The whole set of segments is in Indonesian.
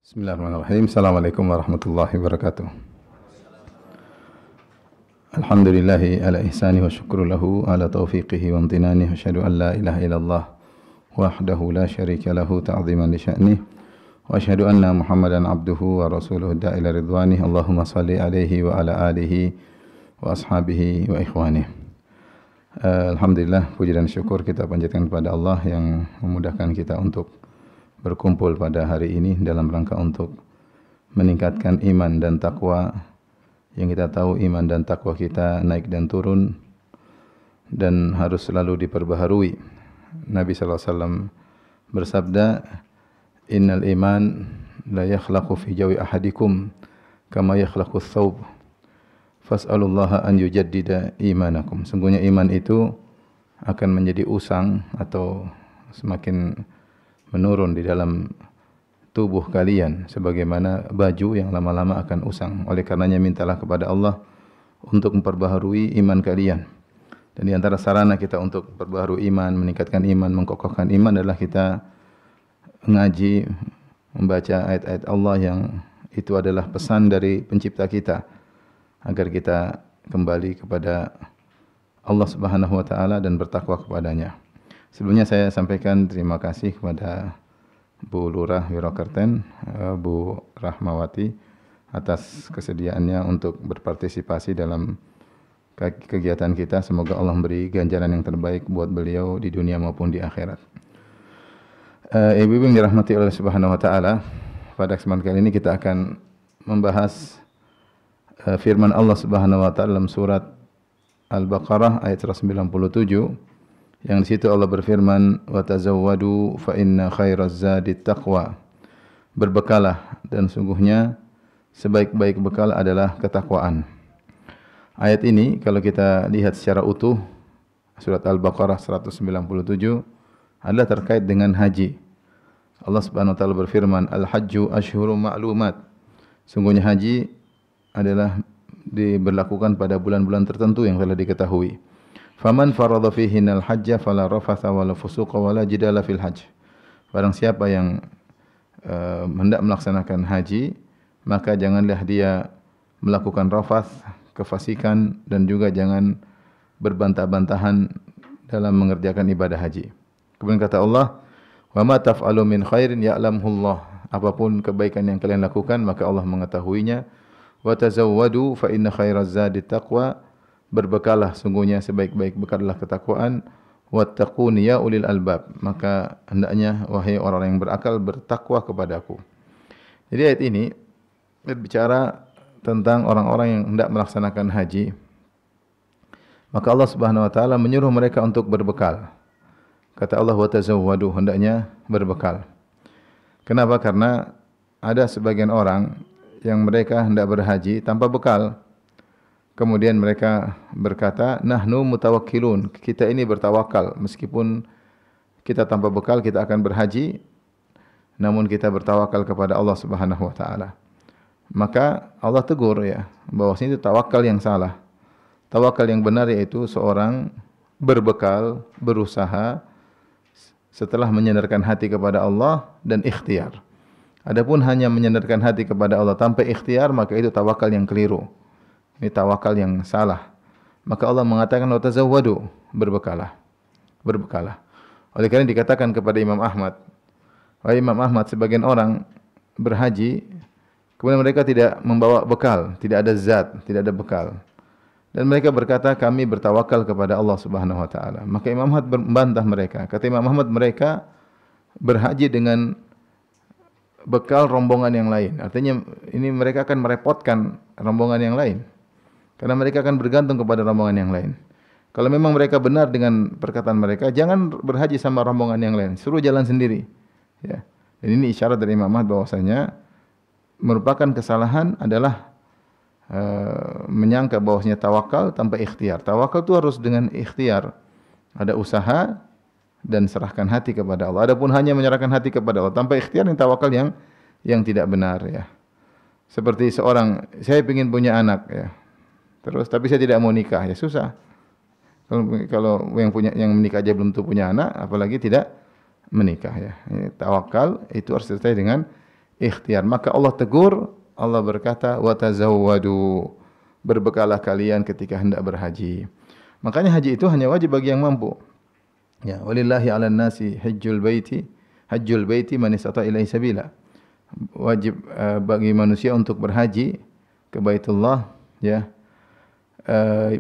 Bismillahirrahmanirrahim. Assalamualaikum warahmatullahi wabarakatuh. Alhamdulillahi ala ihsani wa syukru lahu ala taufiqihi wa amtinani. Asyhadu an la ilaha illallah wahdahu la syarika lahu ta'ziman li sya'nih. Wa asyhadu anna Muhammadan abduhu wa rasuluhu da'ila ridwanih. Allahumma salli alaihi wa ala alihi wa ashabihi wa ikhwanih. Alhamdulillah, puji dan syukur kita panjatkan kepada Allah yang memudahkan kita untuk berkumpul pada hari ini dalam rangka untuk meningkatkan iman dan takwa. Yang kita tahu iman dan takwa kita naik dan turun dan harus selalu diperbaharui. Nabi sallallahu alaihi wasallam bersabda, "Innal iman la yakhlaqu fi jawi ahadikum kama yakhlaqu ats-tsawb. Fas'alullaha an yujaddida imanakum." Sungguhnya iman itu akan menjadi usang atau semakin menurun di dalam tubuh kalian sebagaimana baju yang lama-lama akan usang. Oleh karenanya mintalah kepada Allah untuk memperbaharui iman kalian. Dan di antara sarana kita untuk memperbaharui iman, meningkatkan iman, mengkokohkan iman adalah kita mengaji, membaca ayat-ayat Allah yang itu adalah pesan dari pencipta kita agar kita kembali kepada Allah Subhanahu wa taala dan bertakwa kepadanya. Sebelumnya saya sampaikan terima kasih kepada Bu Lurah Wirokerten, Bu Rahmawati atas kesediaannya untuk berpartisipasi dalam kegiatan kita. Semoga Allah memberi ganjaran yang terbaik buat beliau di dunia maupun di akhirat. Ibu-ibu yang dirahmati oleh Subhanahu wa taala, pada kesempatan kali ini kita akan membahas firman Allah Subhanahu wa taala dalam surat Al-Baqarah ayat 197 yang di situ Allah berfirman, "Wa tazawwadu fa inna khairaz zadit taqwa." Berbekalah dan sungguhnya sebaik-baik bekal adalah ketakwaan. Ayat ini kalau kita lihat secara utuh surat Al-Baqarah 197 adalah terkait dengan haji. Allah Subhanahu wa taala berfirman, "Al-hajju asyhurum ma'lumat." Sungguhnya haji adalah diberlakukan pada bulan-bulan tertentu yang telah diketahui. Faman farada fihinal hajja fala rafatha wala fusuqa wala jidala fil hajj. Barang siapa yang hendak melaksanakan haji, maka janganlah dia melakukan rafath, kefasikan, dan juga jangan berbantah-bantahan dalam mengerjakan ibadah haji. Kemudian kata Allah, "Wa ma taf'alu min khairin ya'lamhullah." Apapun kebaikan yang kalian lakukan, maka Allah mengetahuinya. "Wa tazawwadu fa inna khairaz zadit taqwa." Berbekalah, sungguhnya sebaik-baik bekal adalah ketakwaan. Wattaquni ya ulil albab. Maka hendaknya wahai orang yang berakal bertakwa kepadaku. Jadi ayat ini berbicara tentang orang-orang yang hendak melaksanakan haji. Maka Allah Subhanahu wa taala menyuruh mereka untuk berbekal. Kata Allah, "Wa tazawwadu," hendaknya berbekal. Kenapa? Karena ada sebagian orang yang mereka hendak berhaji tanpa bekal. Kemudian mereka berkata, "Nahnu mutawakkilun." Kita ini bertawakal, meskipun kita tanpa bekal kita akan berhaji, namun kita bertawakal kepada Allah Subhanahu wa taala. Maka Allah tegur ya, bahwasanya itu tawakal yang salah. Tawakal yang benar yaitu seorang berbekal, berusaha setelah menyandarkan hati kepada Allah dan ikhtiar. Adapun hanya menyandarkan hati kepada Allah tanpa ikhtiar, maka itu tawakal yang keliru. Ini tawakal yang salah. Maka Allah mengatakan, "Wa tazawwadu," berbekalah. Berbekalah. Oleh karena dikatakan kepada Imam Ahmad, wahai Imam Ahmad, sebagian orang berhaji, kemudian mereka tidak membawa bekal, tidak ada zat, tidak ada bekal. Dan mereka berkata, "Kami bertawakal kepada Allah Subhanahu wa taala." Maka Imam Ahmad membantah mereka. Kata Imam Ahmad, mereka berhaji dengan bekal rombongan yang lain. Artinya ini mereka akan merepotkan rombongan yang lain. Karena mereka akan bergantung kepada rombongan yang lain. Kalau memang mereka benar dengan perkataan mereka, jangan berhaji sama rombongan yang lain, suruh jalan sendiri. Ya. Dan ini isyarat dari Imam Ahmad bahwasanya merupakan kesalahan adalah menyangka bahwasanya tawakal tanpa ikhtiar. Tawakal itu harus dengan ikhtiar. Ada usaha dan serahkan hati kepada Allah. Adapun hanya menyerahkan hati kepada Allah tanpa ikhtiar, ini tawakal yang tidak benar ya. Seperti seorang, saya ingin punya anak ya. Terus tapi saya tidak mau nikah, ya susah. Kalau yang menikah aja belum tentu punya anak, apalagi tidak menikah ya. Tawakal itu harus selesai dengan ikhtiar. Maka Allah tegur, Allah berkata, "Wa tazawwadu." Berbekalah kalian ketika hendak berhaji. Makanya haji itu hanya wajib bagi yang mampu. Ya, walillahi 'alan nasi hajjul baiti man istata' ilaihi sabila. Wajib bagi manusia untuk berhaji ke Baitullah, ya.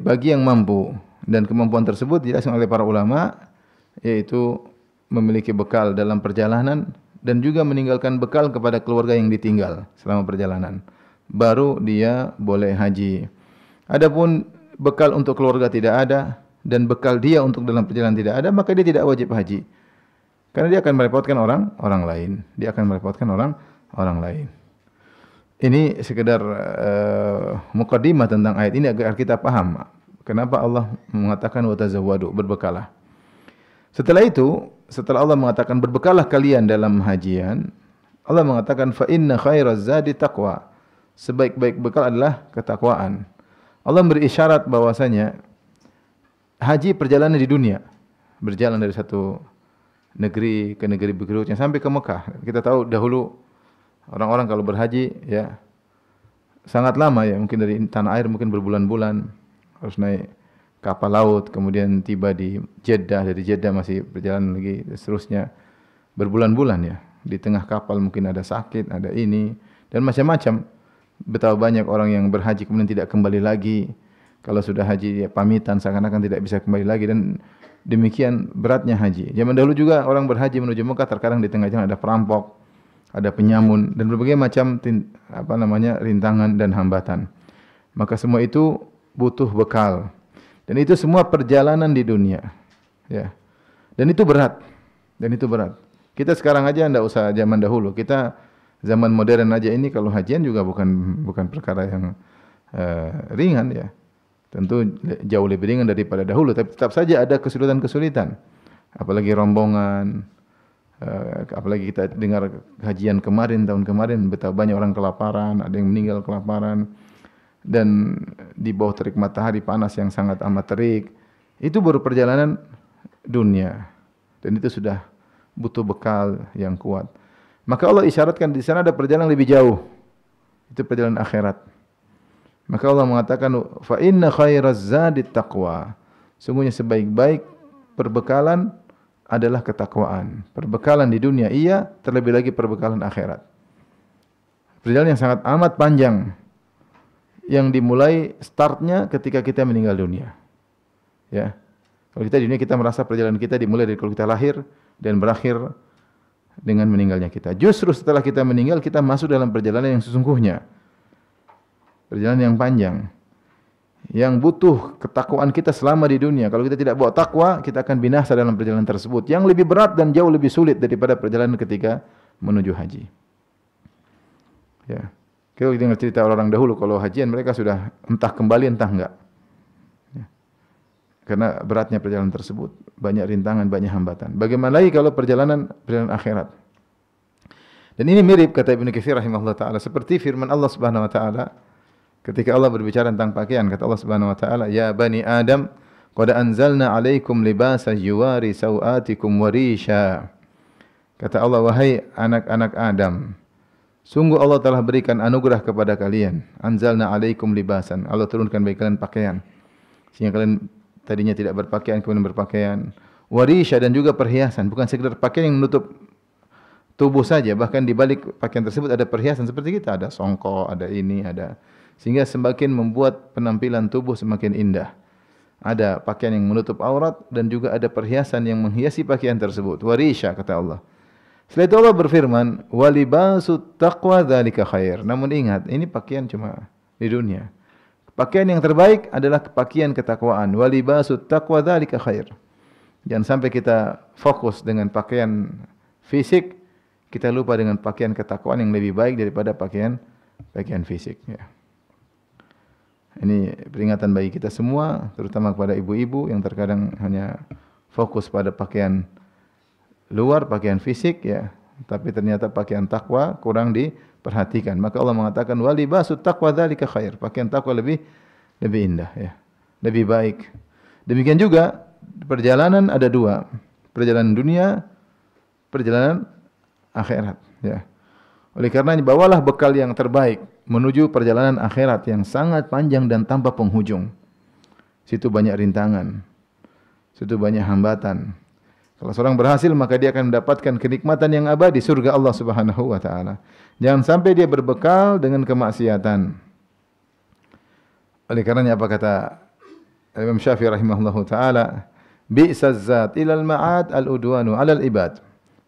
Bagi yang mampu, dan kemampuan tersebut dijelaskan oleh para ulama, yaitu memiliki bekal dalam perjalanan dan juga meninggalkan bekal kepada keluarga yang ditinggal selama perjalanan. Baru dia boleh haji. Adapun bekal untuk keluarga tidak ada dan bekal dia untuk dalam perjalanan tidak ada, maka dia tidak wajib haji. Karena dia akan merepotkan orang lain. Dia akan merepotkan orang lain. Ini sekedar mukaddimah tentang ayat ini agar kita paham kenapa Allah mengatakan wa tazawwadu, berbekalah. Setelah itu, setelah Allah mengatakan berbekalah kalian dalam hajian, Allah mengatakan fa inna khairaz zadi taqwa. Sebaik-baik bekal adalah ketakwaan. Allah beri isyarat bahwasanya haji perjalanan di dunia, berjalan dari satu negeri ke negeri berikutnya sampai ke Mekah. Kita tahu dahulu orang-orang kalau berhaji ya sangat lama ya, mungkin dari tanah air mungkin berbulan-bulan, harus naik kapal laut, kemudian tiba di Jeddah, dari Jeddah masih berjalan lagi seterusnya berbulan-bulan ya. Di tengah kapal mungkin ada sakit, ada ini dan macam-macam. Betapa banyak orang yang berhaji kemudian tidak kembali lagi. Kalau sudah haji ya pamitan seakan-akan tidak bisa kembali lagi, dan demikian beratnya haji. Zaman dahulu juga orang berhaji menuju Mekah terkadang di tengah jalan ada perampok, ada penyamun dan berbagai macam rintangan dan hambatan. Maka semua itu butuh bekal. Dan itu semua perjalanan di dunia. Ya. Dan itu berat. Kita sekarang aja enggak usah zaman dahulu. Kita zaman modern aja ini kalau hajian juga bukan perkara yang ringan ya. Tentu jauh lebih ringan daripada dahulu, tapi tetap saja ada kesulitan-kesulitan. Apalagi rombongan, apalagi kita dengar hajian kemarin, tahun kemarin betapa banyak orang kelaparan, ada yang meninggal kelaparan, dan di bawah terik matahari panas yang sangat amat terik. Itu baru perjalanan dunia, dan itu sudah butuh bekal yang kuat. Maka Allah isyaratkan di sana ada perjalanan lebih jauh, itu perjalanan akhirat. Maka Allah mengatakan fa inna khairaz zadi taqwa. Sungguhnya sebaik-baik perbekalan adalah ketakwaan. Perbekalan di dunia iya, terlebih lagi perbekalan akhirat. Perjalanan yang sangat amat panjang, yang dimulai startnya ketika kita meninggal dunia. Ya. Kalau kita di dunia kita merasa perjalanan kita dimulai dari kalau kita lahir dan berakhir dengan meninggalnya kita. Justru setelah kita meninggal kita masuk dalam perjalanan yang sesungguhnya. Perjalanan yang panjang, yang butuh ketakwaan kita selama di dunia. Kalau kita tidak bawa takwa, kita akan binasa dalam perjalanan tersebut, yang lebih berat dan jauh lebih sulit daripada perjalanan ketika menuju haji. Ya. Kalau kita dengar cerita orang dahulu, kalau hajian mereka sudah entah kembali entah enggak. Ya. Karena beratnya perjalanan tersebut, banyak rintangan, banyak hambatan. Bagaimana lagi kalau perjalanan akhirat? Dan ini mirip kata Ibnu Katsir rahimahullah taala seperti firman Allah Subhanahu wa taala ketika Allah berbicara tentang pakaian. Kata Allah Subhanahu wa taala, "Ya bani Adam, qad anzalna 'alaikum libasan yuwari sawatikum wa risha." Kata Allah, wahai anak-anak Adam, sungguh Allah telah berikan anugerah kepada kalian. Anzalna 'alaikum libasan. Allah turunkan bagi kalian pakaian, sehingga kalian tadinya tidak berpakaian kemudian berpakaian. Warisha, dan juga perhiasan, bukan sekedar pakaian yang menutup tubuh saja, bahkan di balik pakaian tersebut ada perhiasan seperti kita, ada songkok, ada ini, ada, sehingga semakin membuat penampilan tubuh semakin indah. Ada pakaian yang menutup aurat dan juga ada perhiasan yang menghiasi pakaian tersebut. Warisha, kata Allah. Setelah itu Allah berfirman, "Walibasut taqwa dzalika khair." Namun ingat, ini pakaian cuma di dunia. Pakaian yang terbaik adalah pakaian ketakwaan. Walibasut taqwa dzalika khair. Jangan sampai kita fokus dengan pakaian fisik, kita lupa dengan pakaian ketakwaan yang lebih baik daripada pakaian fisik. Ya. Ini peringatan bagi kita semua, terutama kepada ibu-ibu yang terkadang hanya fokus pada pakaian luar, pakaian fisik, ya, tapi ternyata pakaian takwa kurang diperhatikan. Maka Allah mengatakan walibasut taqwa dzalika khair. Pakaian takwa lebih indah, ya, lebih baik. Demikian juga perjalanan ada dua, perjalanan dunia, perjalanan akhirat. Ya. Oleh karenanya bawalah bekal yang terbaik menuju perjalanan akhirat yang sangat panjang dan tanpa penghujung. Situ banyak rintangan, situ banyak hambatan. Kalau seorang berhasil maka dia akan mendapatkan kenikmatan yang abadi surga Allah Subhanahu wa taala. Jangan sampai dia berbekal dengan kemaksiatan. Oleh karenanya apa kata Imam Syafi'i rahimahullahu taala, bi'saz zat ilal ma'ad al-udwanu 'alal ibad.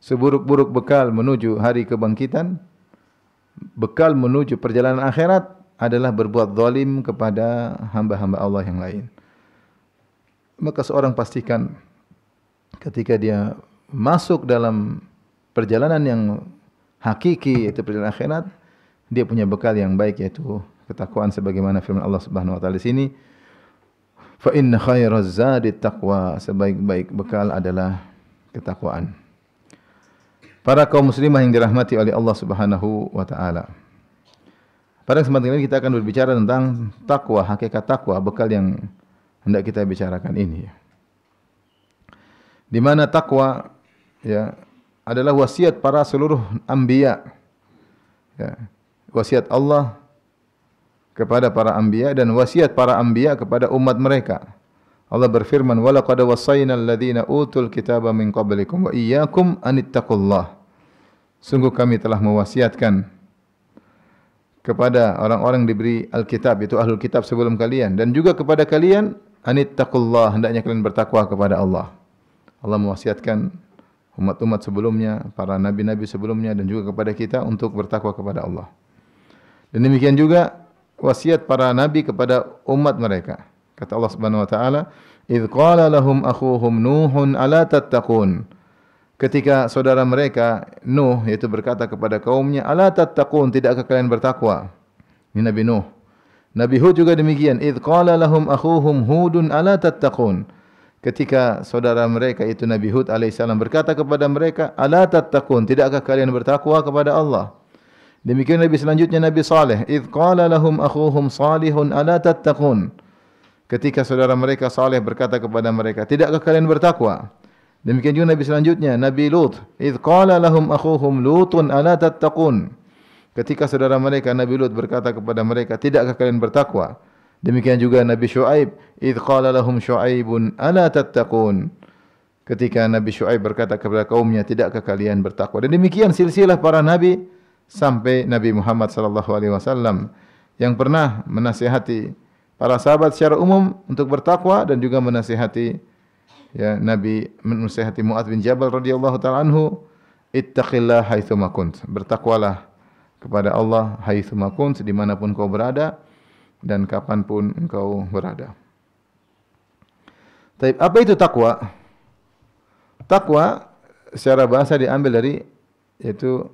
Seburuk-buruk bekal menuju hari kebangkitan, bekal menuju perjalanan akhirat adalah berbuat zalim kepada hamba-hamba Allah yang lain. Maka seorang pastikan ketika dia masuk dalam perjalanan yang hakiki yaitu perjalanan akhirat, dia punya bekal yang baik yaitu ketakwaan sebagaimana firman Allah Subhanahu wa taala di sini, fa inna khairaz zadi taqwa, sebaik-baik bekal adalah ketakwaan. Para kaum muslimah yang dirahmati oleh Allah Subhanahu wa taala. Pada kesempatan ini kita akan berbicara tentang takwa, hakikat takwa, bekal yang hendak kita bicarakan ini. Di mana takwa ya adalah wasiat para seluruh anbiya. Ya, wasiat Allah kepada para anbiya dan wasiat para anbiya kepada umat mereka. Allah berfirman, "Wa laqad wassayna alladziina utul kitaba min qablikum wa iyyakum an ittaqullah." Sungguh kami telah mewasiatkan kepada orang-orang diberi Alkitab, itu ahlul kitab sebelum kalian, dan juga kepada kalian, anittaqullah, hendaknya kalian bertakwa kepada Allah. Allah mewasiatkan umat-umat sebelumnya, para nabi-nabi sebelumnya, dan juga kepada kita untuk bertakwa kepada Allah. Dan demikian juga wasiat para nabi kepada umat mereka. Kata Allah Subhanahu wa taala, "Idz qala lahum akhuhum Nuhun ala tattaqun." Ketika saudara mereka Nuh yaitu berkata kepada kaumnya, "Ala tattaqun, tidakkah kalian bertakwa?" Ini Nabi Nuh. Nabi Hud juga demikian, "Idz qala lahum akhuhum Hudun ala tattaqun." Ketika saudara mereka itu Nabi Hud alaihissalam berkata kepada mereka, "Ala tattaqun, tidakkah kalian bertakwa kepada Allah?" Demikian Nabi selanjutnya Nabi Saleh, "Idz qala lahum akhuhum Salihun ala tattaqun." Ketika saudara mereka Saleh berkata kepada mereka, "Tidakkah kalian bertakwa?" Demikian juga Nabi selanjutnya, Nabi Lut, "Idz qala lahum akhuhum Lutun ala tattaqun." Ketika saudara mereka Nabi Lut berkata kepada mereka, "Tidakkah kalian bertakwa?" Demikian juga Nabi Syuaib, "Idz qala lahum Syuaibun ala tattaqun." Ketika Nabi Syuaib berkata kepada kaumnya, "Tidakkah kalian bertakwa?" Dan demikian silsilah para nabi sampai Nabi Muhammad sallallahu alaihi wasallam yang pernah menasihati para sahabat secara umum untuk bertakwa dan juga menasihati ya Nabi menasihati Mu'adz bin Jabal radhiyallahu taala anhu, "Ittaqillah haitsu ma kunt." Bertakwalah kepada Allah haitsu ma kunt, dimanapun kau berada dan kapanpun engkau berada. Tapi apa itu takwa? Takwa secara bahasa diambil dari yaitu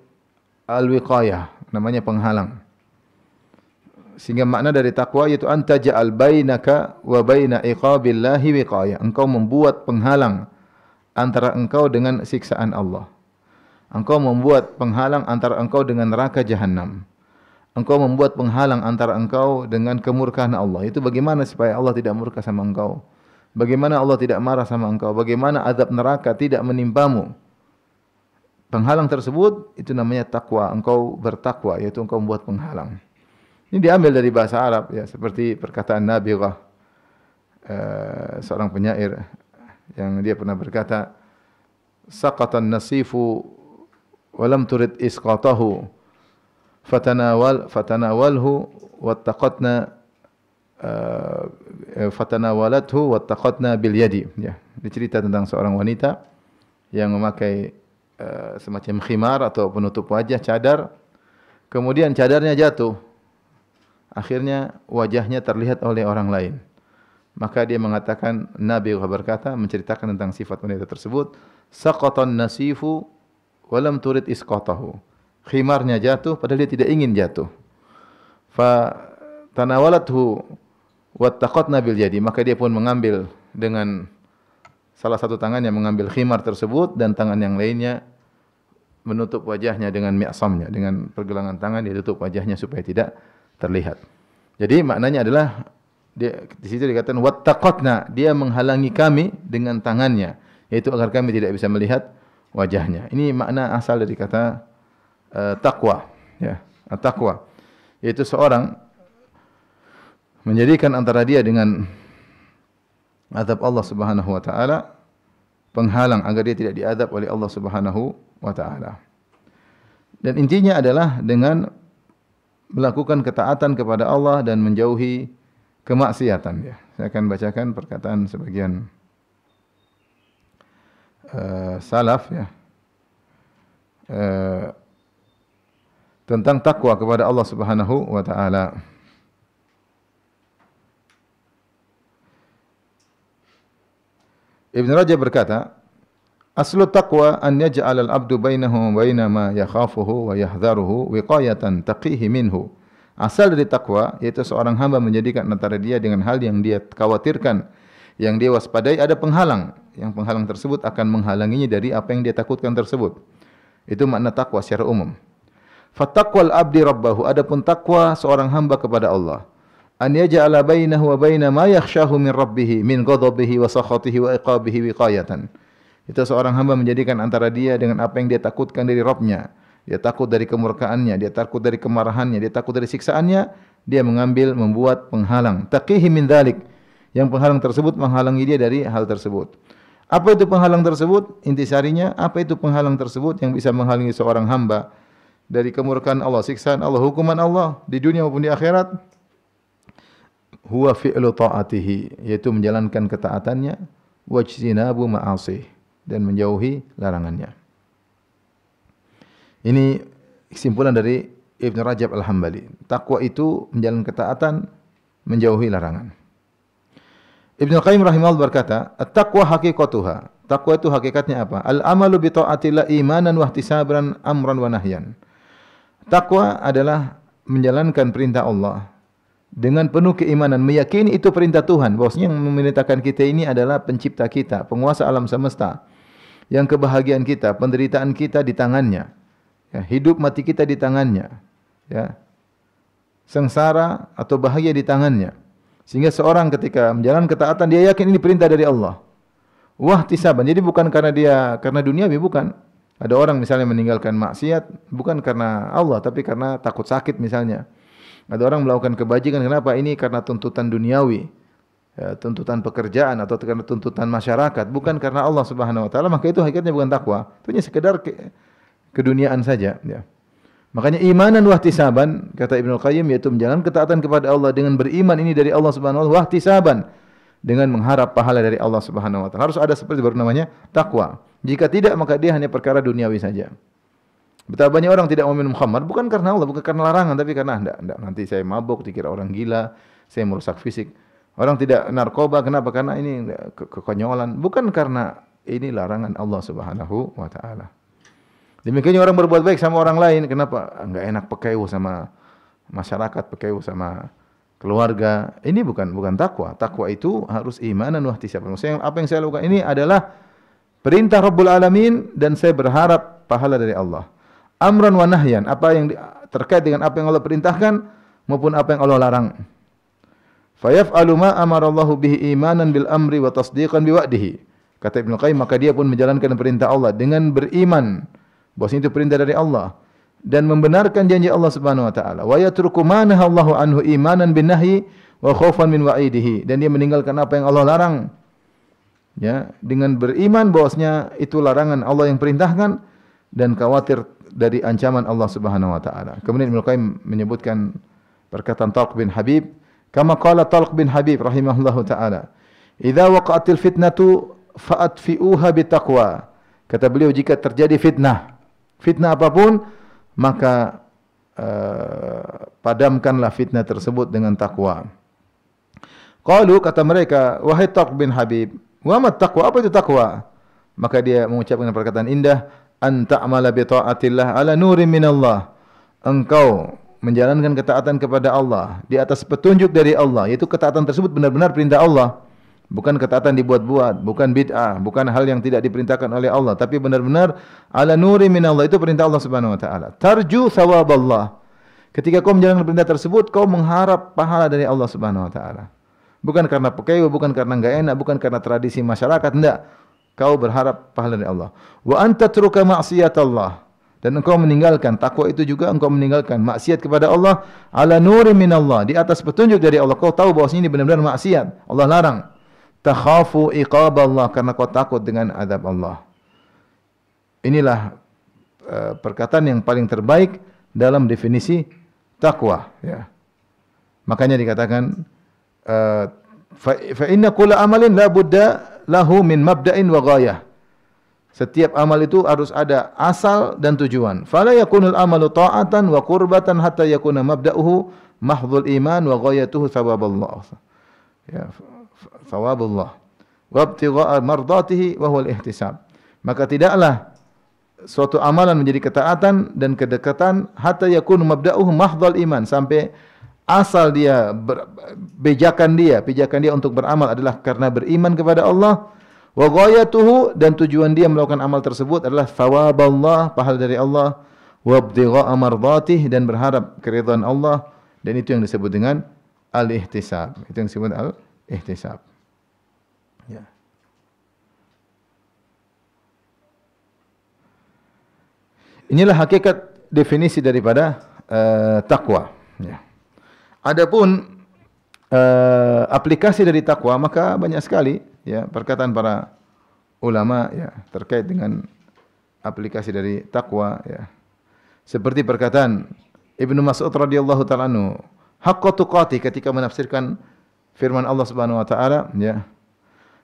al-wiqayah, namanya penghalang. Sehingga makna dari takwa yaitu anta ja'al bainaka wa baina iqabillahi wiqayah. Engkau membuat penghalang antara engkau dengan siksaan Allah. Engkau membuat penghalang antara engkau dengan neraka jahanam. Engkau membuat penghalang antara engkau dengan kemurkaan Allah. Itu bagaimana supaya Allah tidak murka sama engkau? Bagaimana Allah tidak marah sama engkau? Bagaimana azab neraka tidak menimpamu? Penghalang tersebut itu namanya takwa. Engkau bertakwa yaitu engkau membuat penghalang. Ini diambil dari bahasa Arab ya, seperti perkataan Nabighah, seorang penyair yang dia pernah berkata, "Saqatan nasifu wa lam turid isqatahu fatanawalhu wattaqatna fatanawalathu wattaqatna bil yadi." Ya, dicerita tentang seorang wanita yang memakai semacam khimar atau penutup wajah, cadar. Kemudian cadarnya jatuh. Akhirnya wajahnya terlihat oleh orang lain. Maka dia mengatakan, Nabi berkata, menceritakan tentang sifat wanita tersebut, "Saqatan nasifu wa lam turid isqatahu." Khimarnya jatuh padahal dia tidak ingin jatuh. Fa tanawalathu wattaqatna bil yadi. Maka dia pun mengambil dengan salah satu tangannya mengambil khimar tersebut dan tangan yang lainnya menutup wajahnya dengan mi'samnya, dengan pergelangan tangan dia tutup wajahnya supaya tidak terlihat. Jadi maknanya adalah di situ dikatakan wattaqatna, dia menghalangi kami dengan tangannya, yaitu agar kami tidak bisa melihat wajahnya. Ini makna asal dari kata takwa. ya, at-taqwa. Yaitu seorang menjadikan antara dia dengan azab Allah Subhanahu wa taala penghalang agar dia tidak diazab oleh Allah Subhanahu wa taala. Dan intinya adalah dengan melakukan ketaatan kepada Allah dan menjauhi kemaksiatan, ya. Saya akan bacakan perkataan sebagian salaf, ya, tentang takwa kepada Allah Subhanahu wa taala. Ibn Rajab berkata, aslu taqwa an yaj'al al-'abdu bainahu wa baina ma yakhafuhu wa yahdharuhu wiqayatan taqihi minhu. Asal dari takwa yaitu seorang hamba menjadikan antara dia dengan hal yang dia khawatirkan, yang dia waspadai ada penghalang, yang penghalang tersebut akan menghalanginya dari apa yang dia takutkan tersebut. Itu makna takwa secara umum. Fattaqwal abdi rabbahu, adapun takwa seorang hamba kepada Allah, an yaj'ala bainahu wa baina ma yakhshahu min rabbih min ghadabihi wa sakhatihi wa iqabihi wiqayatan. Itu seorang hamba menjadikan antara dia dengan apa yang dia takutkan dari Rabb-nya. Dia takut dari kemurkaannya, dia takut dari kemarahannya, dia takut dari siksaannya, dia membuat penghalang. Taqihi min dzalik. Yang penghalang tersebut menghalangi dia dari hal tersebut. Apa itu penghalang tersebut? Intisarinya, apa itu penghalang tersebut yang bisa menghalangi seorang hamba dari kemurkaan Allah, siksaan Allah, hukuman Allah di dunia maupun di akhirat? Huwa fi'lu ta'atihi, yaitu menjalankan ketaatannya, wajtinabu ma'asih, dan menjauhi larangannya. Ini kesimpulan dari Ibn Rajab Al-Hambali. Takwa itu menjalankan ketaatan, menjauhi larangan. Ibn Qayyim rahimahullah berkata, at-taqwa haqiqatuha. Takwa itu hakikatnya apa? Al-amalu bi ta'atillah imanan wa ihtisaban amran wa nahyan. Takwa adalah menjalankan perintah Allah dengan penuh keimanan, meyakini itu perintah Tuhan, bahwasanya yang memerintahkan kita ini adalah pencipta kita, penguasa alam semesta, yang kebahagiaan kita, penderitaan kita di tangannya, ya, hidup mati kita di tangannya, ya, sengsara atau bahagia di tangannya. Sehingga seorang ketika menjalankan ketaatan dia yakin ini perintah dari Allah. Wahtisaban, jadi bukan karena duniawi, bukan. Ada orang misalnya meninggalkan maksiat bukan karena Allah, tapi karena takut sakit misalnya. Ada orang melakukan kebajikan, kenapa? Ini karena tuntutan duniawi, ya, tuntutan pekerjaan atau karena tuntutan masyarakat, bukan karena Allah Subhanahu wa taala, maka itu hakikatnya bukan takwa. Itu hanya sekedar keduniaan saja, ya. Makanya imanan wahtisaban, kata Ibnu Qayyim, yaitu menjalankan ketaatan kepada Allah dengan beriman ini dari Allah Subhanahu wa taala, wahtisaban, dengan mengharap pahala dari Allah Subhanahu wa taala. Harus ada seperti baru namanya takwa. Jika tidak, maka dia hanya perkara duniawi saja. Betapa banyak orang tidak mau minum khamar bukan karena Allah, bukan karena larangan, tapi karena enggak, nanti saya mabuk, dikira orang gila, saya merusak fisik. Orang tidak narkoba, kenapa? Karena ini kekonyolan, bukan karena ini larangan Allah Subhanahu wa taala. Demikian orang berbuat baik sama orang lain, kenapa? Enggak enak pekeu sama masyarakat, pekeu sama keluarga. Ini bukan takwa. Takwa itu harus imanan wahtisaban. Maksudnya apa yang saya lakukan ini adalah perintah Rabbul Alamin dan saya berharap pahala dari Allah. Amran wa nahyan, apa yang terkait dengan apa yang Allah perintahkan maupun apa yang Allah larang. Fayaf'alu ma amarallahu bihi imanan bil amri wa tasdiqan bi wa'dihi. Kata Ibnu Qayyim, maka dia pun menjalankan perintah Allah dengan beriman bahwasanya itu perintah dari Allah dan membenarkan janji Allah Subhanahu wa taala. Wa yatruku ma nahallahu anhu imanan bin nahyi wa khaufan min wa'idihi, dan dia meninggalkan apa yang Allah larang, ya, dengan beriman bahwasanya itu larangan Allah yang perintahkan dan khawatir dari ancaman Allah Subhanahu wa taala. Kemudian Ibnu Qayyim menyebutkan perkataan Talq bin Habib, kama qala Talq bin Habib rahimahullahu taala, "Idza waqa'atil fitnatu fa'atfi'uha bitaqwa." Kata beliau, jika terjadi fitnah apapun, maka padamkanlah fitnah tersebut dengan takwa. Qalu, kata mereka, wahai Talq bin Habib, wa ma taqwa, apa itu takwa? Maka dia mengucapkan perkataan indah, an ta'mala bi ta'atillah ala nurin minallah. Engkau menjalankan ketaatan kepada Allah di atas petunjuk dari Allah, yaitu ketaatan tersebut benar-benar perintah Allah, bukan ketaatan dibuat-buat, bukan bid'ah, bukan hal yang tidak diperintahkan oleh Allah, tapi benar-benar ala nurin minallah, itu perintah Allah Subhanahu wa taala. Tarju thawaballah. Ketika kau menjalankan perintah tersebut, kau mengharap pahala dari Allah Subhanahu wa taala. Bukan karena pekeu, bukan karena enggak enak, bukan karena tradisi masyarakat, enggak. Kau berharap pahala dari Allah. Wa anta truka ma'siyatallah. dan engkau meninggalkan takwa itu juga engkau meninggalkan maksiat kepada Allah ala nuri minallah, di atas petunjuk dari Allah. Kau tahu bahwa ini benar-benar maksiat, Allah larang. Takhafu iqaballah, karena kau takut dengan azab Allah. Inilah perkataan yang paling terbaik dalam definisi takwa, ya. Makanya dikatakan fa inna kulla amalin la budda lahu min mabda'in wa ghayah. Setiap amal itu harus ada asal dan tujuan. Fala yakunul amalu ta'atan wa qurbatan hatta yakuna mabda'uhu mahdhul iman wa ghayatuhu thawaballah. Ya, thawabullah. Wa ibtigha'a mardatihi wa huwal ihtisab. Maka tidaklah suatu amalan menjadi ketaatan dan kedekatan hatta yakunu mabda'uhu mahdhul iman, sampai asal dia pijakan dia untuk beramal adalah karena beriman kepada Allah. Wa ghayatuhu, dan tujuan dia melakukan amal tersebut adalah thawaballah, pahala dari Allah. Wa ibtigha'a mardatih, dan berharap keridhaan Allah, dan itu yang disebut dengan al-ihtisab. Itu yang disebut al-ihtisab. Ya. Inilah hakikat definisi daripada takwa, ya. Adapun aplikasi dari takwa, maka banyak sekali, ya, perkataan para ulama, ya, terkait dengan aplikasi dari takwa, ya. Seperti perkataan Ibnu Mas'ud radhiyallahu taala anhu, haqqa tuqati, ketika menafsirkan firman Allah Subhanahu wa taala, ya.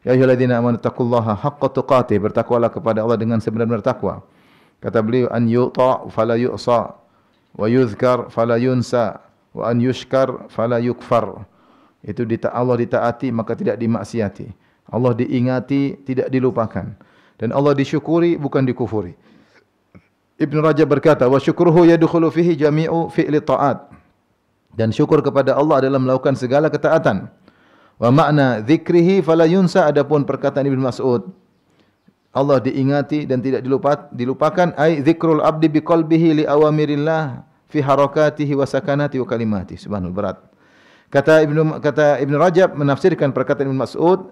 Ya ayyuhalladzina amanu taqullaha haqqa tuqati, bertakwalah kepada Allah dengan sebenar-benar takwa. Kata beliau, an yuta fala yu'sa wa yuzkar fala yunsa wa an yushkar fala yukfar. Itu Allah ditaati maka tidak dimaksiati. Allah diingati, tidak dilupakan. Dan Allah disyukuri, bukan dikufuri. Ibnu Rajab berkata, wa syukruhu yadkhulu fihi jami'u fi'li ta'at. Dan syukur kepada Allah adalah melakukan segala ketaatan. Wa makna dzikrihi fala yunsa, adapun perkataan Ibnu Mas'ud, Allah diingati dan tidak dilupakan, ai dzikrul abdi biqalbihi li awamirillah fi harakatihi wa sakanati wa kalimati. Subhanallah, berat. Kata Ibnu Rajab menafsirkan perkataan Ibnu Mas'ud,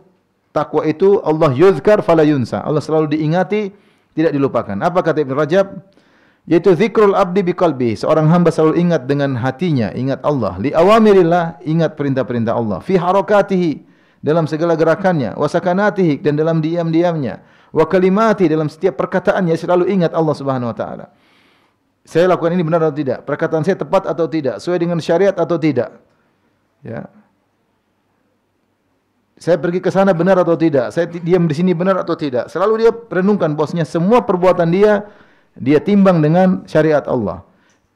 takwa itu Allah yuzkar fala yunsa, Allah selalu diingati, tidak dilupakan. Apa kata Ibnu Rajab? Yaitu zikrul abdi biqalbi, seorang hamba selalu ingat dengan hatinya, ingat Allah. Li awamirillah, ingat perintah-perintah Allah. Fi harakatihi, dalam segala gerakannya. Wa sakanatihi, dan dalam diam-diamnya. Wa kalimati, dalam setiap perkataannya selalu ingat Allah Subhanahu wa taala. Saya lakukan ini benar atau tidak? Perkataan saya tepat atau tidak? Sesuai dengan syariat atau tidak? Ya. Saya pergi ke sana benar atau tidak? Saya diam di sini benar atau tidak? Selalu dia renungkan bosnya, semua perbuatan dia timbang dengan syariat Allah.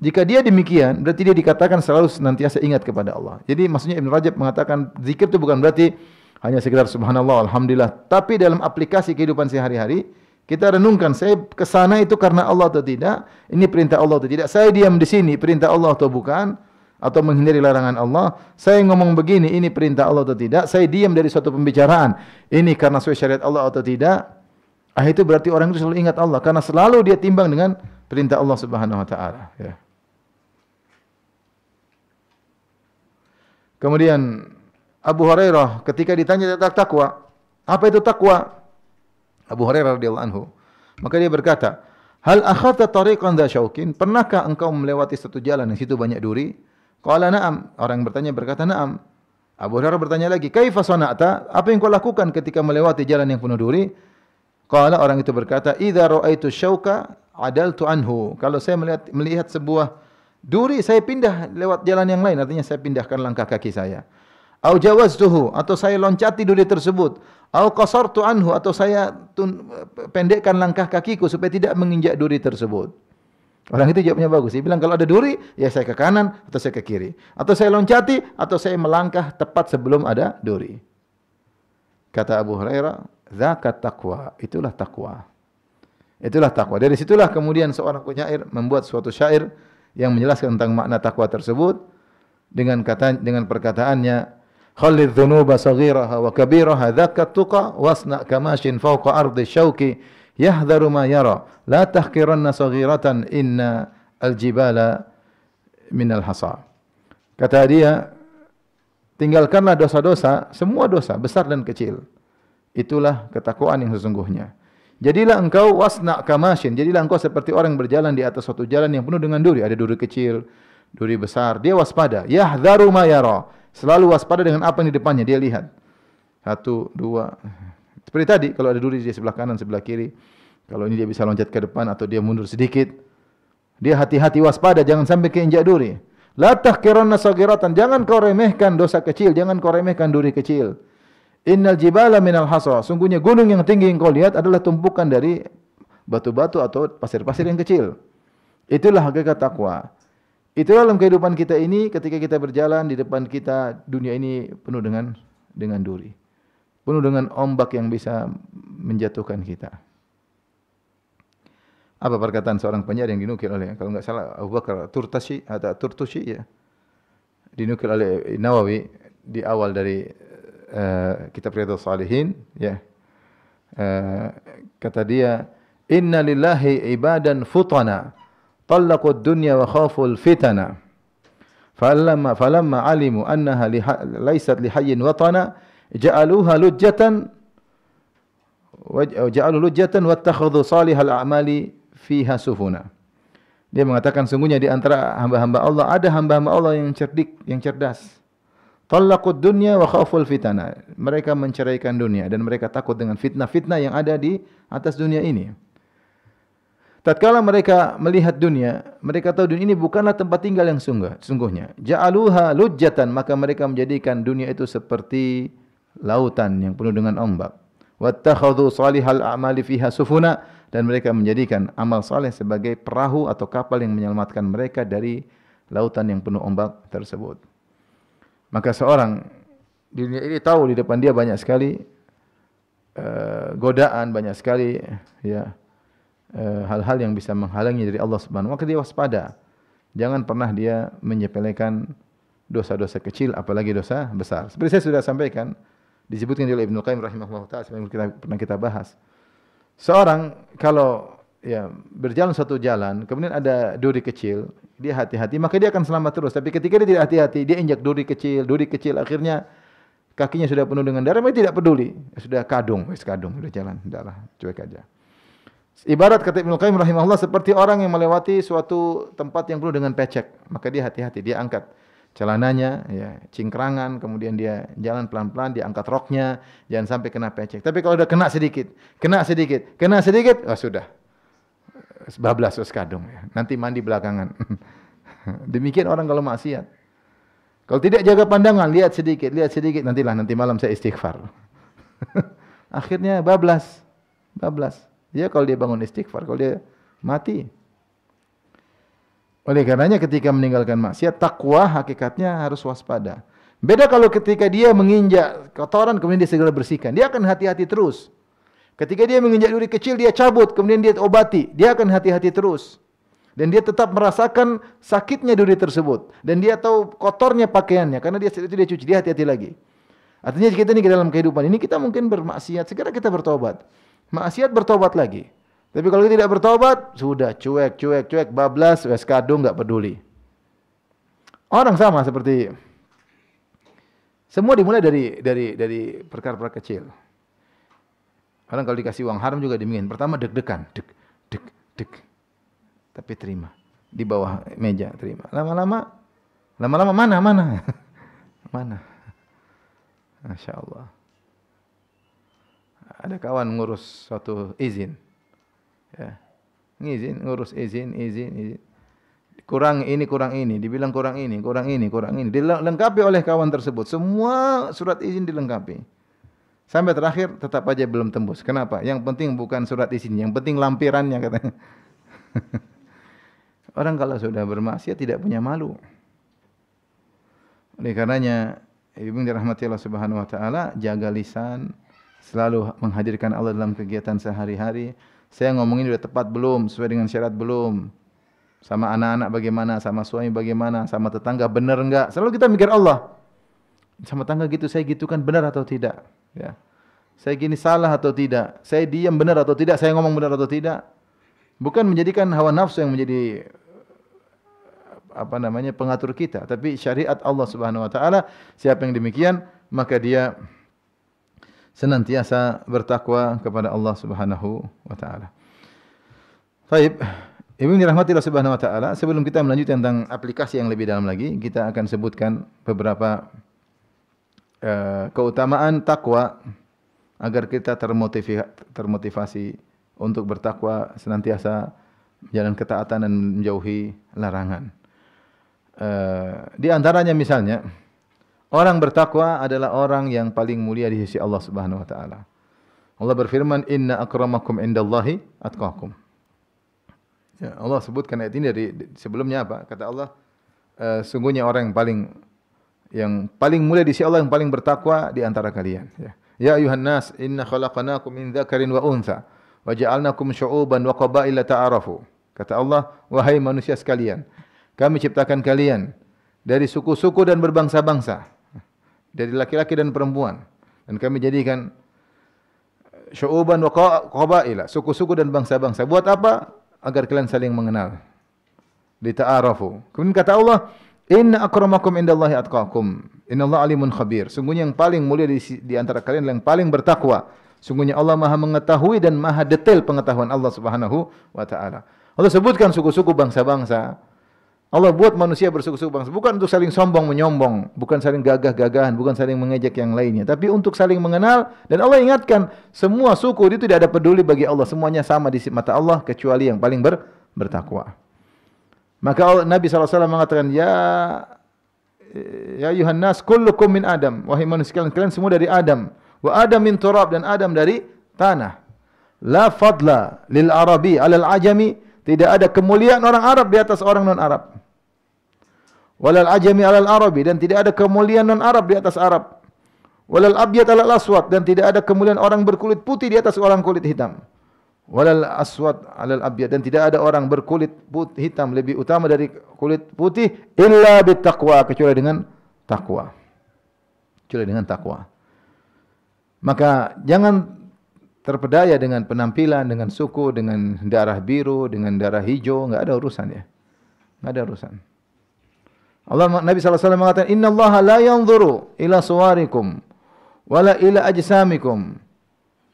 Jika dia demikian, berarti dia dikatakan selalu senantiasa ingat kepada Allah. Jadi maksudnya Ibnu Rajab mengatakan zikir itu bukan berarti hanya sekedar subhanallah, alhamdulillah, tapi dalam aplikasi kehidupan sehari-hari kita renungkan, saya ke sana itu karena Allah atau tidak? Ini perintah Allah atau tidak? Saya diam di sini perintah Allah atau bukan? Atau menghindari larangan Allah? Saya ngomong begini, ini perintah Allah atau tidak? Saya diam dari suatu pembicaraan, ini karena sesuai syariat Allah atau tidak? Itu berarti orang itu selalu ingat Allah, karena selalu dia timbang dengan perintah Allah Subhanahu wa taala, ya. Kemudian Abu Hurairah ketika ditanya tentang takwa, apa itu takwa? Abu Hurairah radhiyallahu anhu, maka dia berkata, hal akhadta tariqan dha syaukin, pernahkah engkau melewati satu jalan yang situ banyak duri? Qala na'am, orang yang bertanya berkata na'am. Abu Hurairah bertanya lagi, kaifa sana'ta, apa yang kau lakukan ketika melewati jalan yang penuh duri? Qala, orang itu berkata, idza ra'aitu syauka adaltu anhu, kalau saya melihat sebuah duri, saya pindah lewat jalan yang lain, artinya saya pindahkan langkah kaki saya. Au jawaztuhu, atau saya loncati duri tersebut. Au qasartu anhu, atau saya pendekkan langkah kakiku supaya tidak menginjak duri tersebut. Orang itu jawabnya bagus. Dia bilang kalau ada duri, ya saya ke kanan atau saya ke kiri. Atau saya loncati, atau saya melangkah tepat sebelum ada duri. Kata Abu Hurairah, zakat taqwa, itulah takwa. Itulah takwa. Dari situlah kemudian seorang penyair membuat suatu syair yang menjelaskan tentang makna takwa tersebut dengan perkataannya, khalidh dhunuba saghiraha wa kabiraha zakat tuqa wasna kamashin fawqa ardi syauki yahdharu ma yara la tahqiranna saghiratan inna aljibala minal hasa. Kata dia, tinggalkanlah dosa-dosa, semua dosa besar dan kecil. Itulah ketakwaan yang sesungguhnya. Jadilah engkau wasna kamashin, jadilah engkau seperti orang berjalan di atas suatu jalan yang penuh dengan duri. Ada duri kecil, duri besar. Dia waspada. Yahdharu ma yara. Selalu waspada dengan apa yang di depannya. Dia lihat. Satu, dua. Seperti tadi, kalau ada duri di sebelah kanan, sebelah kiri. Kalau ini dia bisa loncat ke depan atau dia mundur sedikit. Dia hati-hati waspada, jangan sampai keinjak duri. La tahqiranna saghiratan, jangan kau remehkan dosa kecil, jangan kau remehkan duri kecil. Innal jibala minal hasa, sungguhnya gunung yang tinggi yang kau lihat adalah tumpukan dari batu-batu atau pasir-pasir yang kecil. Itulah hakikat takwa. Itulah dalam kehidupan kita ini, ketika kita berjalan di depan kita, dunia ini penuh dengan duri. Penuh dengan ombak yang bisa menjatuhkan kita. Apa perkataan seorang penyair yang dinukil oleh, kalau enggak salah, Abu Bakar Turtusi ya. Dinukil oleh Nawawi di awal dari kitab Riyadhus Shalihin ya. Kata dia, "Inna lillahi ibadan futana, talaqud dunya wa khaful fitana. Falamma alimu annaha laysat lihayyin watana, ja'aluha lujjatan wattakhadhu salihal a'mali fiha sufuna." Dia mengatakan sungguhnya di antara hamba-hamba Allah ada hamba-hamba Allah yang cerdik, yang cerdas. Talaqud dunya wa khaful fitana. Mereka menceraikan dunia dan mereka takut dengan fitnah-fitnah yang ada di atas dunia ini. Tatkala mereka melihat dunia, mereka tahu dunia ini bukanlah tempat tinggal yang sungguhnya. Ja'aluha lujjatan, maka mereka menjadikan dunia itu seperti lautan yang penuh dengan ombak. Wattakhadhu salihal a'mali fiha sufuna, dan mereka menjadikan amal saleh sebagai perahu atau kapal yang menyelamatkan mereka dari lautan yang penuh ombak tersebut. Maka seorang di dunia ini tahu di depan dia banyak sekali godaan, banyak sekali ya hal-hal yang bisa menghalangi dari Allah Subhanahu wa taala. Maka dia waspada. Jangan pernah dia menyepelekan dosa-dosa kecil apalagi dosa besar. Seperti saya sudah sampaikan, disebutkan oleh Ibnu Qayyim rahimahullah taala sebagaimana kita pernah kita bahas. Seorang kalau ya berjalan suatu jalan, kemudian ada duri kecil, dia hati-hati, maka dia akan selamat terus. Tapi ketika dia tidak hati-hati, dia injak duri kecil, akhirnya kakinya sudah penuh dengan darah, dia tidak peduli. Sudah kadung, sudah jalan, sudahlah, cuek aja. Ibarat kata Ibnu Qayyim rahimahullah seperti orang yang melewati suatu tempat yang penuh dengan pecek, maka dia hati-hati, dia angkat celananya, ya, cingkrangan, kemudian dia jalan pelan-pelan, dia angkat roknya, jangan sampai kena pecek. Tapi kalau udah kena sedikit, oh sudah, bablas kadung, ya. Nanti mandi belakangan. Demikian orang kalau maksiat. Kalau tidak jaga pandangan, lihat sedikit, nanti malam saya istighfar. Akhirnya bablas. Ya kalau dia bangun istighfar, kalau dia mati. Oleh karenanya ketika meninggalkan maksiat, takwa hakikatnya harus waspada. Beda kalau ketika dia menginjak kotoran kemudian dia segera bersihkan. Dia akan hati-hati terus. Ketika dia menginjak duri kecil dia cabut, kemudian dia obati. Dia akan hati-hati terus. Dan dia tetap merasakan sakitnya duri tersebut. Dan dia tahu kotornya pakaiannya karena dia cuci, dia hati-hati lagi. Artinya kita ini dalam kehidupan ini kita mungkin bermaksiat, segera kita bertobat. Maksiat bertobat lagi. Tapi kalau kita tidak bertobat, sudah cuek, bablas, wes kadung, enggak peduli. Orang sama seperti semua dimulai dari perkara-perkara kecil. Orang kalau dikasih uang haram juga demikian. Pertama deg-degan, deg. Tapi terima. Di bawah meja terima. Lama-lama mana? Mana? Masya Allah. Ada kawan ngurus suatu izin. Ya. Ngurus izin. Kurang ini, dibilang kurang ini. Dilengkapi oleh kawan tersebut. Semua surat izin dilengkapi. Sampai terakhir tetap aja belum tembus. Kenapa? Yang penting bukan surat izin, yang penting lampirannya katanya. Orang kalau sudah bermaksiat tidak punya malu. Oleh karenanya, ibu dirahmati Allah Subhanahu wa taala, jaga lisan, selalu menghadirkan Allah dalam kegiatan sehari-hari. Saya ngomongin sudah tepat belum? Sesuai dengan syarat belum? Sama anak-anak bagaimana? Sama suami bagaimana? Sama tetangga benar enggak? Selalu kita mikir Allah. Sama tetangga gitu, saya gitu kan benar atau tidak? Ya. Saya gini salah atau tidak? Saya diam benar atau tidak? Saya ngomong benar atau tidak? Bukan menjadikan hawa nafsu yang menjadi pengatur kita, tapi syariat Allah Subhanahu wa taala. Siapa yang demikian, maka dia senantiasa bertakwa kepada Allah Subhanahu wa taala. Baik, Ibu dirahmati Allah Subhanahu wa taala, sebelum kita melanjutkan tentang aplikasi yang lebih dalam lagi, kita akan sebutkan beberapa keutamaan takwa agar kita termotivasi untuk bertakwa, senantiasa menjalankan ketaatan dan menjauhi larangan. Di antaranya misalnya, orang bertakwa adalah orang yang paling mulia di sisi Allah Subhanahu wa taala. Allah berfirman, "Inna akramakum indallahi atqakum." Ya, Allah sebutkan ayat ini dari sebelumnya apa? Kata Allah, sungguhnya orang yang paling mulia di sisi Allah, yang paling bertakwa di antara kalian. Ya, ya ayuhan nas, inna khalaqnakum min dzakarin wa untha wa ja'alnakum syu'uban wa qabaila ta'arafu. Kata Allah, wahai manusia sekalian, kami ciptakan kalian dari suku-suku dan berbangsa-bangsa, dari laki-laki dan perempuan, dan kami jadikan syu'uban wa qabaila, suku-suku dan bangsa-bangsa. Buat apa? Agar kalian saling mengenal. Lita'arafu. Kemudian kata Allah, inna akramakum indallahi atqakum. Innallaha alimun khabir. Sungguhnya yang paling mulia di antara kalian yang paling bertakwa. Sungguhnya Allah Maha mengetahui dan Maha detail pengetahuan Allah Subhanahu wa taala. Allah sebutkan suku-suku bangsa-bangsa. Allah buat manusia bersuku-suku bangsa bukan untuk saling sombong menyombong, bukan saling gagah-gagahan, bukan saling mengejek yang lainnya, tapi untuk saling mengenal. Dan Allah ingatkan semua suku itu tidak ada peduli bagi Allah, semuanya sama di mata Allah kecuali yang paling bertakwa. Maka Nabi SAW mengatakan, ya ayuhan nas kullukum min Adam, wahai manusia kalian semua dari Adam, wa Adam min turab, dan Adam dari tanah. La fadla lil arabi alal ajami, tidak ada kemuliaan orang Arab di atas orang non-Arab. Walal ajami alal arabi, dan tidak ada kemuliaan non-Arab di atas Arab. Walal abyad alal aswad, dan tidak ada kemuliaan orang berkulit putih di atas orang kulit hitam. Walal aswad alal abyad, dan tidak ada orang berkulit hitam lebih utama dari kulit putih illa bittaqwa, kecuali dengan takwa. Kecuali dengan takwa. Maka jangan terpedaya dengan penampilan, dengan suku, dengan darah biru, dengan darah hijau, enggak ada urusan ya. Enggak ada urusan. Nabi SAW mengatakan, Inna Allah la yanzuru ila suwarikum, wala ila ajsamikum,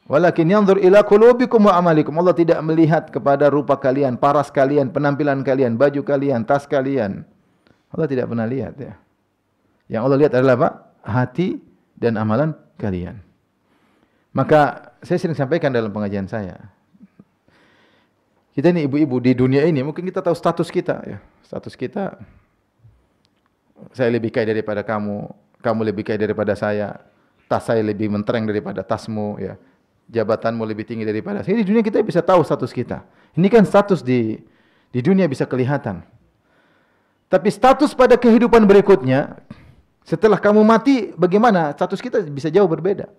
walakin yanzur ila qulubikum wa amalikum. Allah tidak melihat kepada rupa kalian, paras kalian, penampilan kalian, baju kalian, tas kalian. Allah tidak pernah lihat ya. Yang Allah lihat adalah apa? Hati dan amalan kalian. Maka saya sering sampaikan dalam pengajian saya, kita ini ibu-ibu di dunia ini, mungkin kita tahu status kita ya. Status kita, saya lebih kaya daripada kamu, kamu lebih kaya daripada saya, tas saya lebih mentereng daripada tasmu ya. Jabatanmu lebih tinggi daripada saya. Di dunia kita bisa tahu status kita. Ini kan status di dunia bisa kelihatan. Tapi status pada kehidupan berikutnya, setelah kamu mati, bagaimana? Status kita bisa jauh berbeda.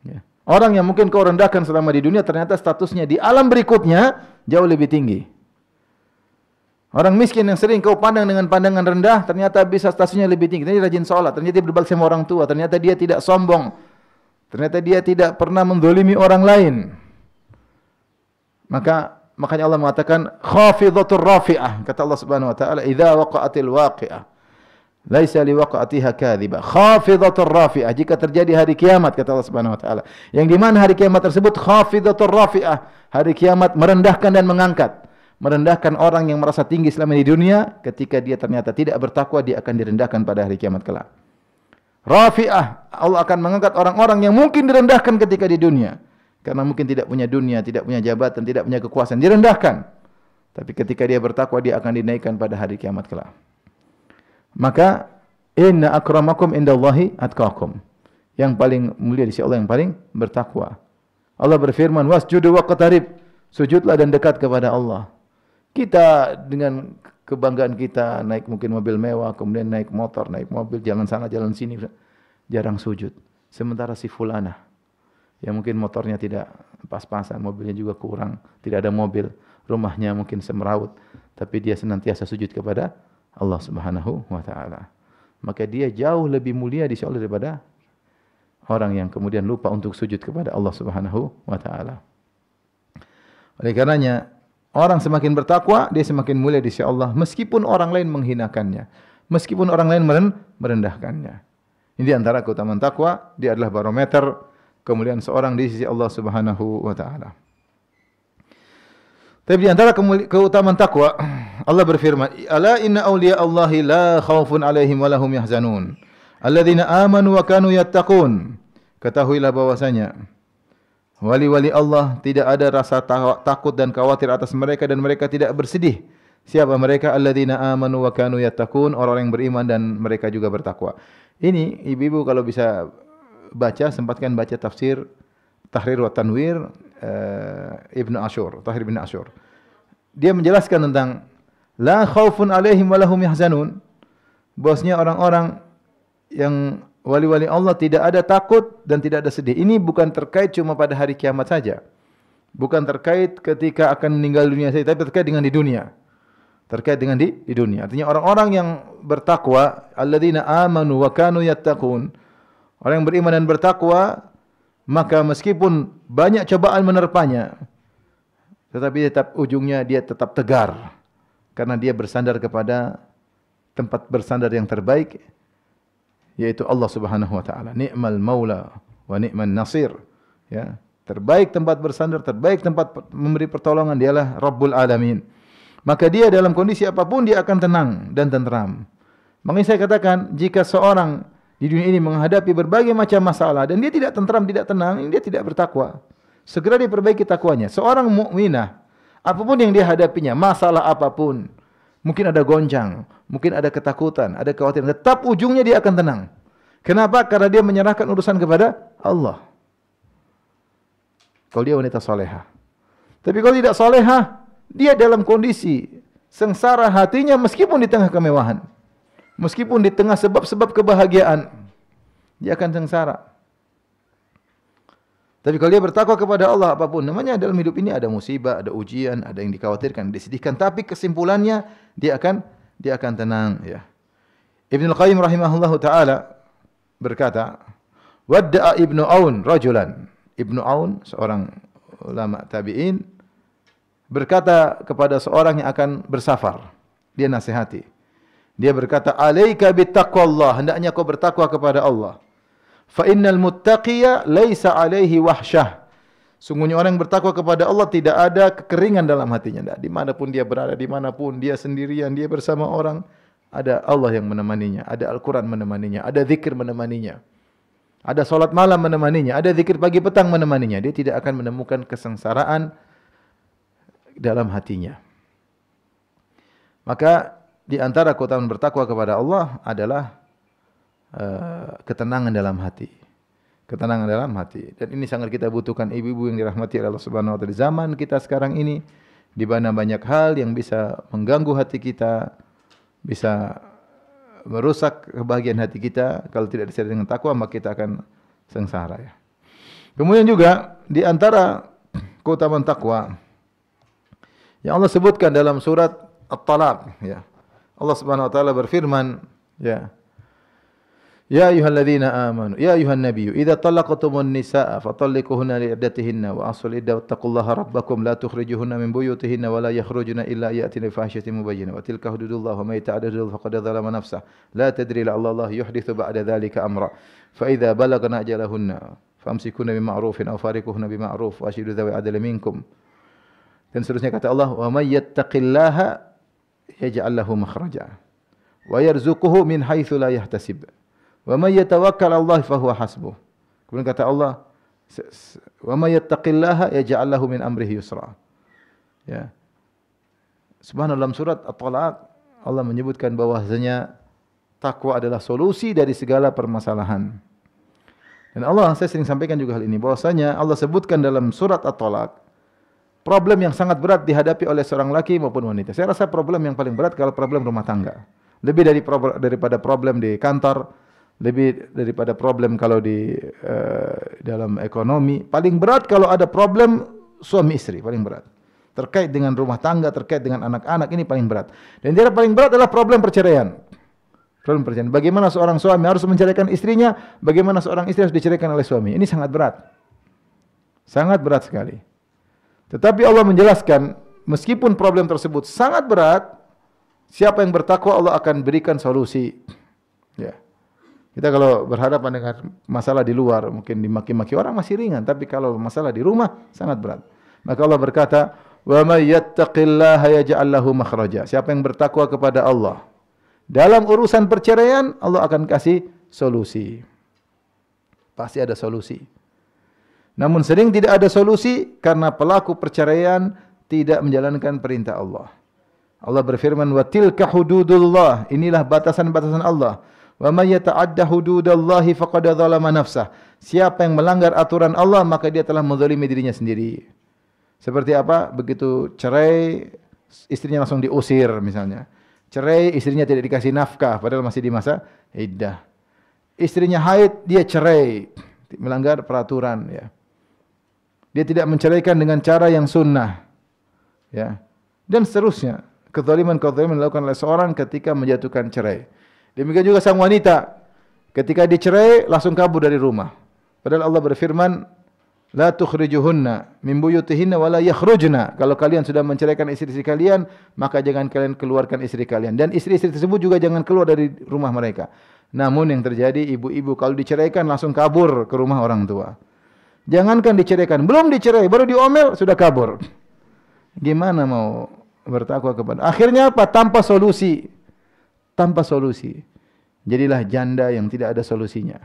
Ya. Orang yang mungkin kau rendahkan selama di dunia, ternyata statusnya di alam berikutnya jauh lebih tinggi. Orang miskin yang sering kau pandang dengan pandangan rendah, ternyata bisa statusnya lebih tinggi. Ternyata dia rajin sholat, ternyata dia berbakti sama orang tua, ternyata dia tidak sombong, ternyata dia tidak pernah mendolimi orang lain. Makanya Allah mengatakan khafidhatur rafi'ah. Kata Allah Subhanahu wa taala, "Idza waqa'atil waqi'ah, laisa liwaqa'atiha kadhiba." Khafidhatur rafi'ah, jika terjadi hari kiamat, kata Allah Subhanahu wa taala. Yang di mana hari kiamat tersebut khafidhatur rafi'ah, hari kiamat merendahkan dan mengangkat. Merendahkan orang yang merasa tinggi selama di dunia, ketika dia ternyata tidak bertakwa, dia akan direndahkan pada hari kiamat kelak. Rafi'ah, Allah akan mengangkat orang-orang yang mungkin direndahkan ketika di dunia. Karena mungkin tidak punya dunia, tidak punya jabatan, tidak punya kekuasaan, direndahkan. Tapi ketika dia bertakwa, dia akan dinaikkan pada hari kiamat kelak. Maka, inna akramakum indallahi atqakum. Yang paling mulia di sisi Allah, yang paling bertakwa. Allah berfirman, wasjudu waqtarib, sujudlah dan dekat kepada Allah. Kita dengan kebanggaan kita naik mungkin mobil mewah, kemudian naik motor, naik mobil, jalan sana, jalan sini, jarang sujud. Sementara si fulanah, yang mungkin motornya tidak pas-pasan, mobilnya juga kurang, tidak ada mobil, rumahnya mungkin semeraut, tapi dia senantiasa sujud kepada Allah Subhanahu wa taala. Maka dia jauh lebih mulia di sisi Allah daripada orang yang kemudian lupa untuk sujud kepada Allah Subhanahu wa taala. Oleh karenanya, orang semakin bertakwa, dia semakin mulia di sisi Allah, meskipun orang lain menghinakannya, meskipun orang lain merendahkannya. Ini di antara keutamaan takwa, dia adalah barometer kemuliaan seorang di sisi Allah Subhanahu wa taala. Tapi di antara keutamaan takwa, Allah berfirman, "Ala inna awliya Allahi la khaufun 'alaihim wa lahum yahzanun, alladzina amanu wa kanu yattaqun." Ketahuilah bahwasanya wali-wali Allah tidak ada rasa takut dan khawatir atas mereka dan mereka tidak bersedih. Siapa mereka? Alladzina amanu wa kanu yattaqun, orang yang beriman dan mereka juga bertakwa. Ini ibu-ibu kalau bisa baca, sempatkan baca tafsir Tahrir wa Tanwir Ibnu Ashur, Tahrir bin Ashur. Dia menjelaskan tentang la khaufun alaihim wa lahum yahzanun. Bahwasanya orang-orang yang wali-wali Allah tidak ada takut dan tidak ada sedih. Ini bukan terkait cuma pada hari kiamat saja. Bukan terkait ketika akan meninggal dunia saja, tapi terkait dengan di dunia. Terkait dengan di dunia. Artinya orang-orang yang bertakwa, alladzina amanu wa kanu yattaqun. Orang yang beriman dan bertakwa, maka meskipun banyak cobaan menerpanya, tetapi tetap ujungnya dia tetap tegar karena dia bersandar kepada tempat bersandar yang terbaik, yaitu Allah Subhanahu wa taala. Ni'mal maula wa ni'man nasir. Ya, terbaik tempat bersandar, terbaik tempat memberi pertolongan dialah Rabbul Alamin. Maka dia dalam kondisi apapun dia akan tenang dan tenteram. Makanya saya katakan, jika seorang di dunia ini menghadapi berbagai macam masalah dan dia tidak tenteram, tidak tenang, dia tidak bertakwa. Segera diperbaiki takwanya. Seorang mukminah, apapun yang dia hadapinya, masalah apapun, mungkin ada goncang, mungkin ada ketakutan, ada kekhawatiran, tetap ujungnya dia akan tenang. Kenapa? Karena dia menyerahkan urusan kepada Allah. Kalau dia wanita salehah. Tapi kalau tidak salehah, dia dalam kondisi sengsara hatinya meskipun di tengah kemewahan. Meskipun di tengah sebab-sebab kebahagiaan, dia akan sengsara. Tapi kalau dia bertakwa kepada Allah, apapun namanya dalam hidup ini ada musibah, ada ujian, ada yang dikhawatirkan, disedihkan, tapi kesimpulannya dia akan tenang. Ya. Ibnu Qayyim rahimahullahu taala berkata, "Wadda'a Ibnu Aun rajulan." Ibnu Aun, seorang ulama tabi'in, berkata kepada seorang yang akan bersafar. Dia nasihati. Dia berkata, "Alaika bittaqwallah." Hendaknya kau bertakwa kepada Allah. Fa innal muttaqiya laisa alaihi wahsyah. Sungguhnya orang yang bertakwa kepada Allah tidak ada kekeringan dalam hatinya. Dimanapun dia berada, dimanapun dia sendirian, dia bersama orang, ada Allah yang menemaninya, ada Al-Quran menemaninya, ada zikir menemaninya, ada salat malam menemaninya, ada zikir pagi petang menemaninya. Dia tidak akan menemukan kesengsaraan dalam hatinya. Maka di antara keutamaan bertakwa kepada Allah adalah ketenangan dalam hati. Ketenangan dalam hati. Dan ini sangat kita butuhkan ibu-ibu yang dirahmati Allah Subhanahu wa taala. Di zaman kita sekarang ini, di mana banyak hal yang bisa mengganggu hati kita, bisa merusak kebahagiaan hati kita. Kalau tidak disertai dengan takwa, maka kita akan sengsara. Ya. Kemudian juga di antara keutamaan takwa yang Allah sebutkan dalam surat At-Talaq, ya. Allah Subhanahu wa taala berfirman, ya. Ya ayyuhalladzina amanu, ya ayyuhan nabiyyu, idza talaqtumun nisaa fatalliquhunna li'iddatihinna wa asul iddah wattaqullaha rabbakum la tukhrijuhunna min buyutihinna wa la yakhrujuna illa ya'tina bi fahishatin mubayyinah wa tilka hududullah wa may yata'adda faqad zalama nafsahu la tadri la'alla Allah yuhdithu ba'da dhalika amra fa idza balagna ajalahunna famsikuna bima'rufin aw fariquhunna bima'ruf wa ashidu dzawi adlin minkum. Dan seterusnya kata Allah, wa may yattaqillaha yaj'al lahu makhraja wa yarzuquhu min haitsu la yahtasib. Wa may yatawakkal 'ala Allah fa huwa hasbuh. Kemudian kata Allah, wa may yattaqillaha yaj'al lahu min amrihi yusra. Ya. Subhanallah, dalam surat At-Talaq Allah menyebutkan bahwasanya takwa adalah solusi dari segala permasalahan. Dan Allah, saya sering sampaikan juga hal ini, bahwasanya Allah sebutkan dalam surat At-Talaq problem yang sangat berat dihadapi oleh seorang laki maupun wanita. Saya rasa problem yang paling berat kalau problem rumah tangga. Lebih daripada problem di kantor, lebih daripada problem kalau di dalam ekonomi. Paling berat kalau ada problem suami istri, paling berat. Terkait dengan rumah tangga, terkait dengan anak-anak, ini paling berat. Dan yang paling berat adalah problem perceraian. Problem perceraian. Bagaimana seorang suami harus menceraikan istrinya, bagaimana seorang istri harus diceraikan oleh suami. Ini sangat berat. Sangat berat sekali. Tetapi Allah menjelaskan, meskipun problem tersebut sangat berat, siapa yang bertakwa Allah akan berikan solusi. Ya. Kita kalau berhadapan dengan masalah di luar, mungkin dimaki-maki orang masih ringan, tapi kalau masalah di rumah sangat berat. Maka Allah berkata, "Wa may yattaqillaha yaj'al lahu makhraja." Siapa yang bertakwa kepada Allah, dalam urusan perceraian Allah akan kasih solusi. Pasti ada solusi. Namun sering tidak ada solusi karena pelaku perceraian tidak menjalankan perintah Allah. Allah berfirman, "Wa tilka hududullah." Inilah batasan-batasan Allah. Wa may yata'adda hududallahi faqad dzalama nafsah. Siapa yang melanggar aturan Allah maka dia telah menzalimi dirinya sendiri. Seperti apa? Begitu cerai istrinya langsung diusir misalnya. Cerai istrinya tidak dikasih nafkah padahal masih di masa iddah. Istrinya haid dia cerai, melanggar peraturan ya. Dia tidak menceraikan dengan cara yang sunnah. Ya. Dan seterusnya. Kezaliman-kezaliman dilakukan oleh seorang ketika menjatuhkan cerai. Demikian juga sang wanita ketika dicerai langsung kabur dari rumah. Padahal Allah berfirman, "La tukhrijuhunna min buyutihinna wa la yakhrujna." Kalau kalian sudah menceraikan istri-istri kalian, maka jangan kalian keluarkan istri kalian dan istri-istri tersebut juga jangan keluar dari rumah mereka. Namun yang terjadi ibu-ibu kalau diceraikan langsung kabur ke rumah orang tua. Jangankan diceraikan, belum dicerai baru diomel sudah kabur. Gimana mau bertakwa kepada? Akhirnya apa? Tanpa solusi. Tanpa solusi. Jadilah janda yang tidak ada solusinya.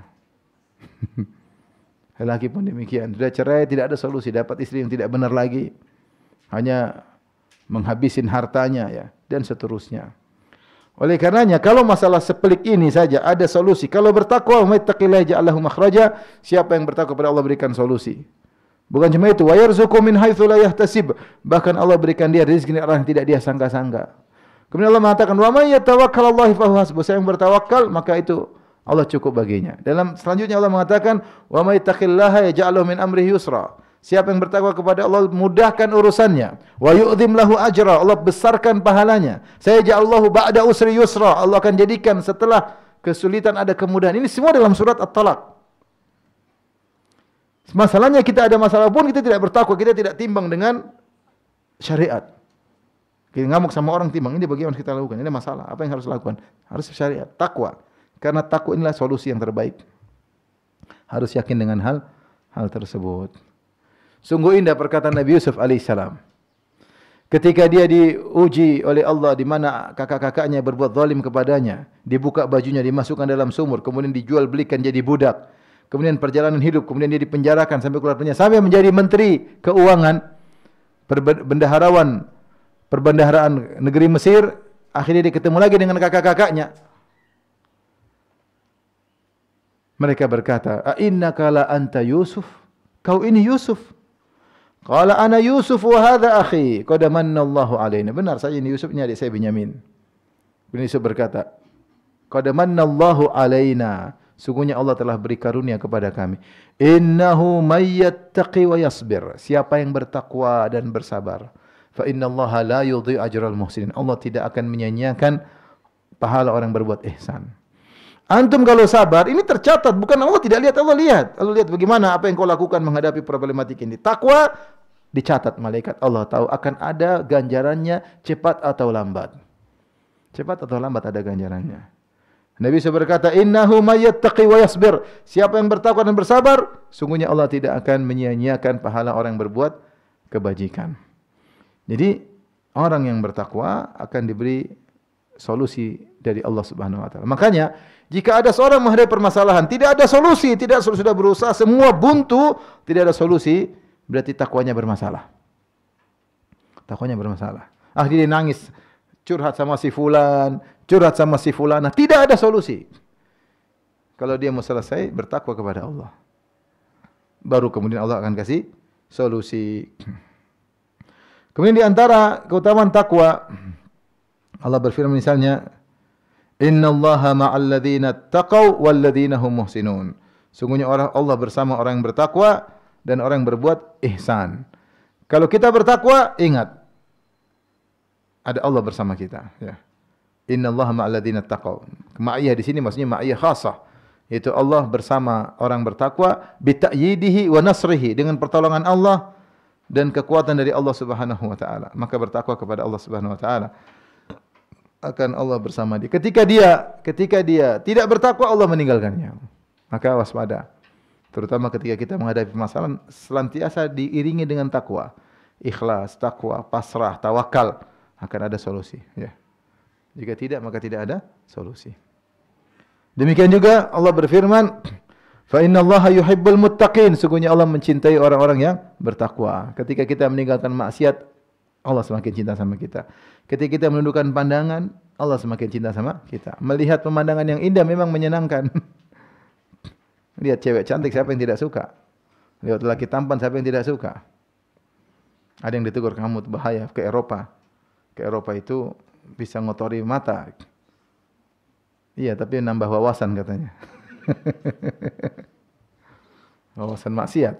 Lelaki pun demikian. Sudah cerai tidak ada solusi. Dapat istri yang tidak benar lagi. Hanya menghabisin hartanya ya. Dan seterusnya. Oleh karenanya kalau masalah sepelik ini saja ada solusi. Kalau bertakwa, "Mattaqillaha ja'al lahu makhraja." Siapa yang bertakwa kepada Allah berikan solusi. Bukan cuma itu. "Wa yarzuqhu min haitsu la yahtasib." Bahkan Allah berikan dia rezeki dari arah yang tidak dia sangka-sangka. Kemudian Allah mengatakan, "Wa may yatawakkal 'alallahi fa huwa hasbuh." Siapa yang bertawakal maka itu Allah cukup baginya. Dalam selanjutnya Allah mengatakan, "Wa may yattaqillaha yaj'al min amrihi yusra." Siapa yang bertakwa kepada Allah mudahkan urusannya. Wa yu'dhim lahu ajra. Allah besarkan pahalanya. Sayaj'alullahu ba'da usri yusra. Allah akan jadikan setelah kesulitan ada kemudahan. Ini semua dalam surat At-Talaq. Masalahnya kita ada masalah pun kita tidak bertakwa, kita tidak timbang dengan syariat. Kita ngamuk sama orang timbang, ini bagaimana kita lakukan? Ini masalah. Apa yang harus lakukan? Harus syariat, takwa. Karena takwa inilah solusi yang terbaik. Harus yakin dengan hal tersebut. Sungguh indah perkataan Nabi Yusuf alaihissalam. Ketika dia diuji oleh Allah di mana kakak-kakaknya berbuat zalim kepadanya, dibuka bajunya, dimasukkan dalam sumur, kemudian dijual belikan jadi budak. Kemudian perjalanan hidup, kemudian dia dipenjarakan sampai keluar penjara, sampai menjadi menteri keuangan, perbendaharaan negeri Mesir. Akhirnya dia ketemu lagi dengan kakak-kakaknya. Mereka berkata, "A innaka la anta Yusuf?" Kau ini Yusuf. Qala ana Yusuf wa hadha akhi. Qad manna Allahu alaina. Benar, saya ini Yusuf, ini adik saya Binyamin. Bin Yusuf berkata, "Qad manna Allahu alaina." Sungguhnya Allah telah beri karunia kepada kami. "Innahu may yattaqi wa yasbir." Siapa yang bertakwa dan bersabar, fa innallaha la yudhi'u ajral muhsinin. Allah tidak akan menyia-nyiakan pahala orang berbuat ihsan. Antum kalau sabar, ini tercatat, bukan Allah tidak lihat, Allah lihat. Allah lihat bagaimana apa yang kau lakukan menghadapi problematik ini. Takwa dicatat malaikat, Allah tahu akan ada ganjarannya cepat atau lambat. Cepat atau lambat ada ganjarannya. Nabi SAW berkata, "Innahu may yattaqi wa yasbir." Siapa yang bertakwa dan bersabar, sungguhnya Allah tidak akan menyia-nyiakan pahala orang yang berbuat kebajikan. Jadi orang yang bertakwa akan diberi solusi dari Allah Subhanahu wa taala. Makanya jika ada seorang menghadapi permasalahan, tidak ada solusi, sudah berusaha semua buntu, tidak ada solusi, berarti takwanya bermasalah. Takwanya bermasalah. Akhirnya dia nangis, curhat sama si fulan, curhat sama si fulana, tidak ada solusi. Kalau dia mau selesai, bertakwa kepada Allah. Baru kemudian Allah akan kasih solusi. Kemudian di antara keutamaan takwa, Allah berfirman misalnya, "Innallaha ma'al ladzina taqaw wal ladzina hum muhsinun." Sungguhnya Allah bersama orang yang bertakwa dan orang yang berbuat ihsan. Kalau kita bertakwa, ingat ada Allah bersama kita, ya. Innallaha ma'al ladzina taqaw. Ma'iyah di sini maksudnya ma'iyah khasah, yaitu Allah bersama orang bertakwa bi ta'yidihi wa nasrihi, dengan pertolongan Allah dan kekuatan dari Allah Subhanahu wa taala. Maka bertakwa kepada Allah Subhanahu wa taala akan Allah bersama dia. Ketika dia tidak bertakwa, Allah meninggalkannya. Maka waspada. Terutama ketika kita menghadapi masalah, senantiasa diiringi dengan takwa. Ikhlas, takwa, pasrah, tawakal, akan ada solusi. Ya. Jika tidak, maka tidak ada solusi. Demikian juga Allah berfirman, "Fa innallaha yuhibbul muttaqin." Sungguhnya Allah mencintai orang-orang yang bertakwa. Ketika kita meninggalkan maksiat, Allah semakin cinta sama kita. Ketika kita menundukkan pandangan, Allah semakin cinta sama kita. Melihat pemandangan yang indah memang menyenangkan. Lihat cewek cantik, siapa yang tidak suka? Lihat lelaki tampan, siapa yang tidak suka? Ada yang ditegur, kamu itu bahaya ke Eropa. Ke Eropa itu bisa ngotori mata. Iya, tapi nambah wawasan katanya. Wawasan maksiat.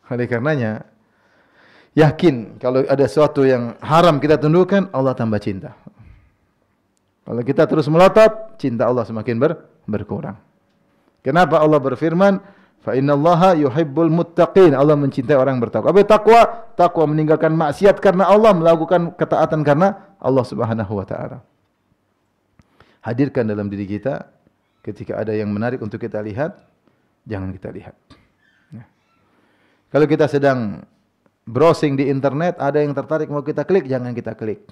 Oleh karenanya, yakin kalau ada sesuatu yang haram kita tundukkan, Allah tambah cinta. Kalau kita terus melotot, cinta Allah semakin berkurang. Kenapa Allah berfirman, "Fa innallaha yuhibbul muttaqin." Allah mencintai orang bertakwa. Apa takwa? Takwa meninggalkan maksiat karena Allah, melakukan ketaatan karena Allah Subhanahu wa taala. Hadirkan dalam diri kita ketika ada yang menarik untuk kita lihat, jangan kita lihat. Kalau kita sedang browsing di internet, ada yang tertarik mau kita klik, jangan kita klik.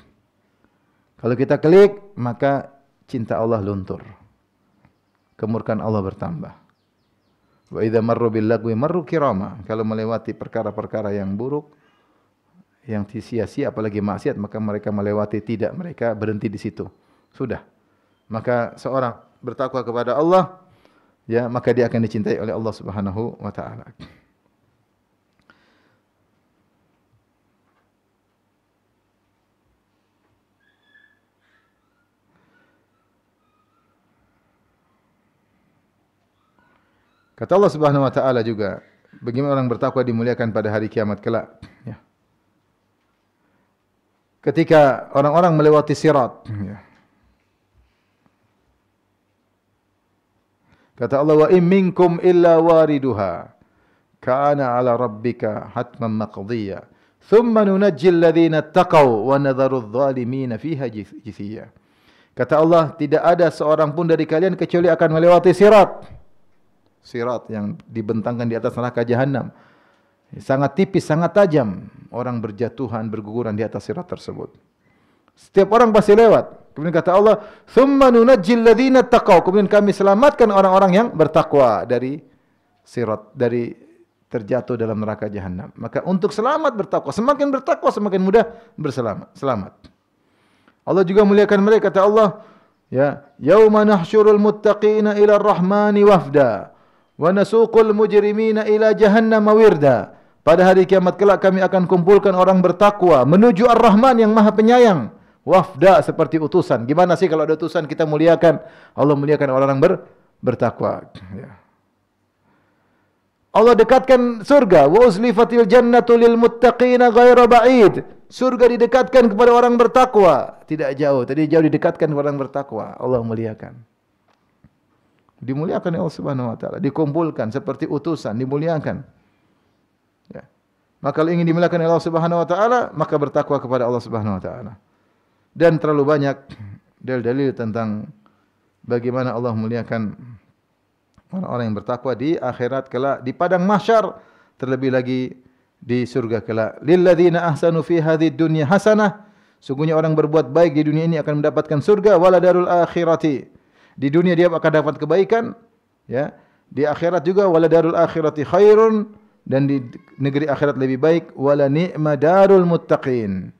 Kalau kita klik, maka cinta Allah luntur. Kemurkaan Allah bertambah. Wa idza marru bil lagwi marru kirama. Kalau melewati perkara-perkara yang buruk, yang sia-sia apalagi maksiat, maka mereka melewati tidak, mereka berhenti di situ. Sudah. Maka seorang bertakwa kepada Allah, ya, maka dia akan dicintai oleh Allah Subhanahu wa taala. Kata Allah Subhanahu wa taala juga, bagaimana orang bertakwa dimuliakan pada hari kiamat kelak, ya. Ketika orang-orang melewati sirat, ya. Kata Allah, "Wa in minkum illa wariduha, kana 'ala rabbika hatman maqdiyya, thumma nunajjil ladzina taqaw wa nadharu adh-dhalimina fiha jithiya." Kata Allah, tidak ada seorang pun dari kalian kecuali akan melewati sirat. Sirat yang dibentangkan di atas neraka jahanam. Sangat tipis, sangat tajam. Orang berjatuhan, berguguran di atas sirat tersebut. Setiap orang pasti lewat. Kemudian kata Allah, "Tsumma nunajjil ladzina taqaw." Kemudian kami selamatkan orang-orang yang bertakwa dari sirat, dari terjatuh dalam neraka jahanam. Maka untuk selamat bertakwa, semakin mudah selamat. Allah juga muliakan mereka, kata Allah, ya, "Yauma nahsyurul muttaqina ila ar-rahmani wafda wa nasuqul mujrimina ila jahannam wirda." Pada hari kiamat kelak kami akan kumpulkan orang bertakwa menuju Ar-Rahman yang Maha Penyayang. Wafda, seperti utusan. Gimana sih kalau ada utusan kita muliakan? Allah muliakan orang-orang bertakwa. Ya. Allah dekatkan surga. Wa uzlifatil jannatu lil muttaqina ghaira ba'id. Surga didekatkan kepada orang bertakwa. Tidak jauh. Tadi jauh didekatkan kepada orang bertakwa. Allah muliakan. Dimuliakan oleh Allah Subhanahu wa taala. Dikumpulkan seperti utusan, dimuliakan. Ya. Maka kalau ingin dimuliakan oleh Allah Subhanahu wa taala, maka bertakwa kepada Allah Subhanahu wa taala. Dan terlalu banyak dalil-dalil tentang bagaimana Allah muliakan orang-orang yang bertakwa di akhirat kelak, di padang mahsyar, terlebih lagi di surga kelak. Lilladzina ahsanu fi hadhid dunya hasanah. Sungguhnya orang berbuat baik di dunia ini akan mendapatkan surga, wala darul akhirati. Di dunia dia akan dapat kebaikan, ya. Di akhirat juga wala darul akhirati khairun, dan di negeri akhirat lebih baik, wala ni'ma darul muttaqin.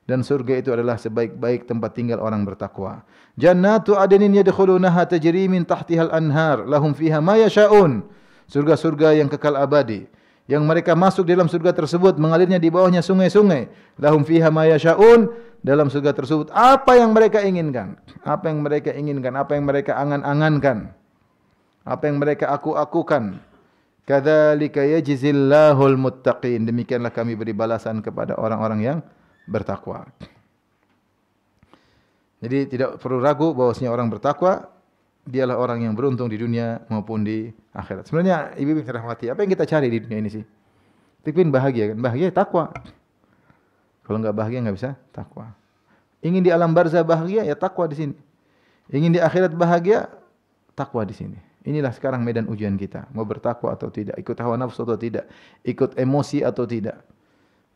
Dan surga itu adalah sebaik-baik tempat tinggal orang bertakwa. Jannatu adnin yadkhulunaha tajri min tahtihal anhar lahum fiha ma yasha'un. Surga-surga yang kekal abadi, yang mereka masuk dalam surga tersebut mengalirnya di bawahnya sungai-sungai. Lahum fiha ma yasha'un, dalam surga tersebut apa yang mereka inginkan, apa yang mereka inginkan, apa yang mereka angan-angankan, apa yang mereka aku-akukan. Kadzalika yajzillahul muttaqin. Demikianlah kami beri balasan kepada orang-orang yang bertakwa. Jadi tidak perlu ragu bahwasanya orang bertakwa dialah orang yang beruntung di dunia maupun di akhirat. Sebenarnya ibu-ibu yang dirahmati, apa yang kita cari di dunia ini sih? Kita bahagia kan? Bahagia takwa. Kalau enggak bahagia enggak bisa takwa. Ingin di alam barzah bahagia, ya takwa di sini. Ingin di akhirat bahagia, takwa di sini. Inilah sekarang medan ujian kita. Mau bertakwa atau tidak, ikut hawa nafsu atau tidak, ikut emosi atau tidak.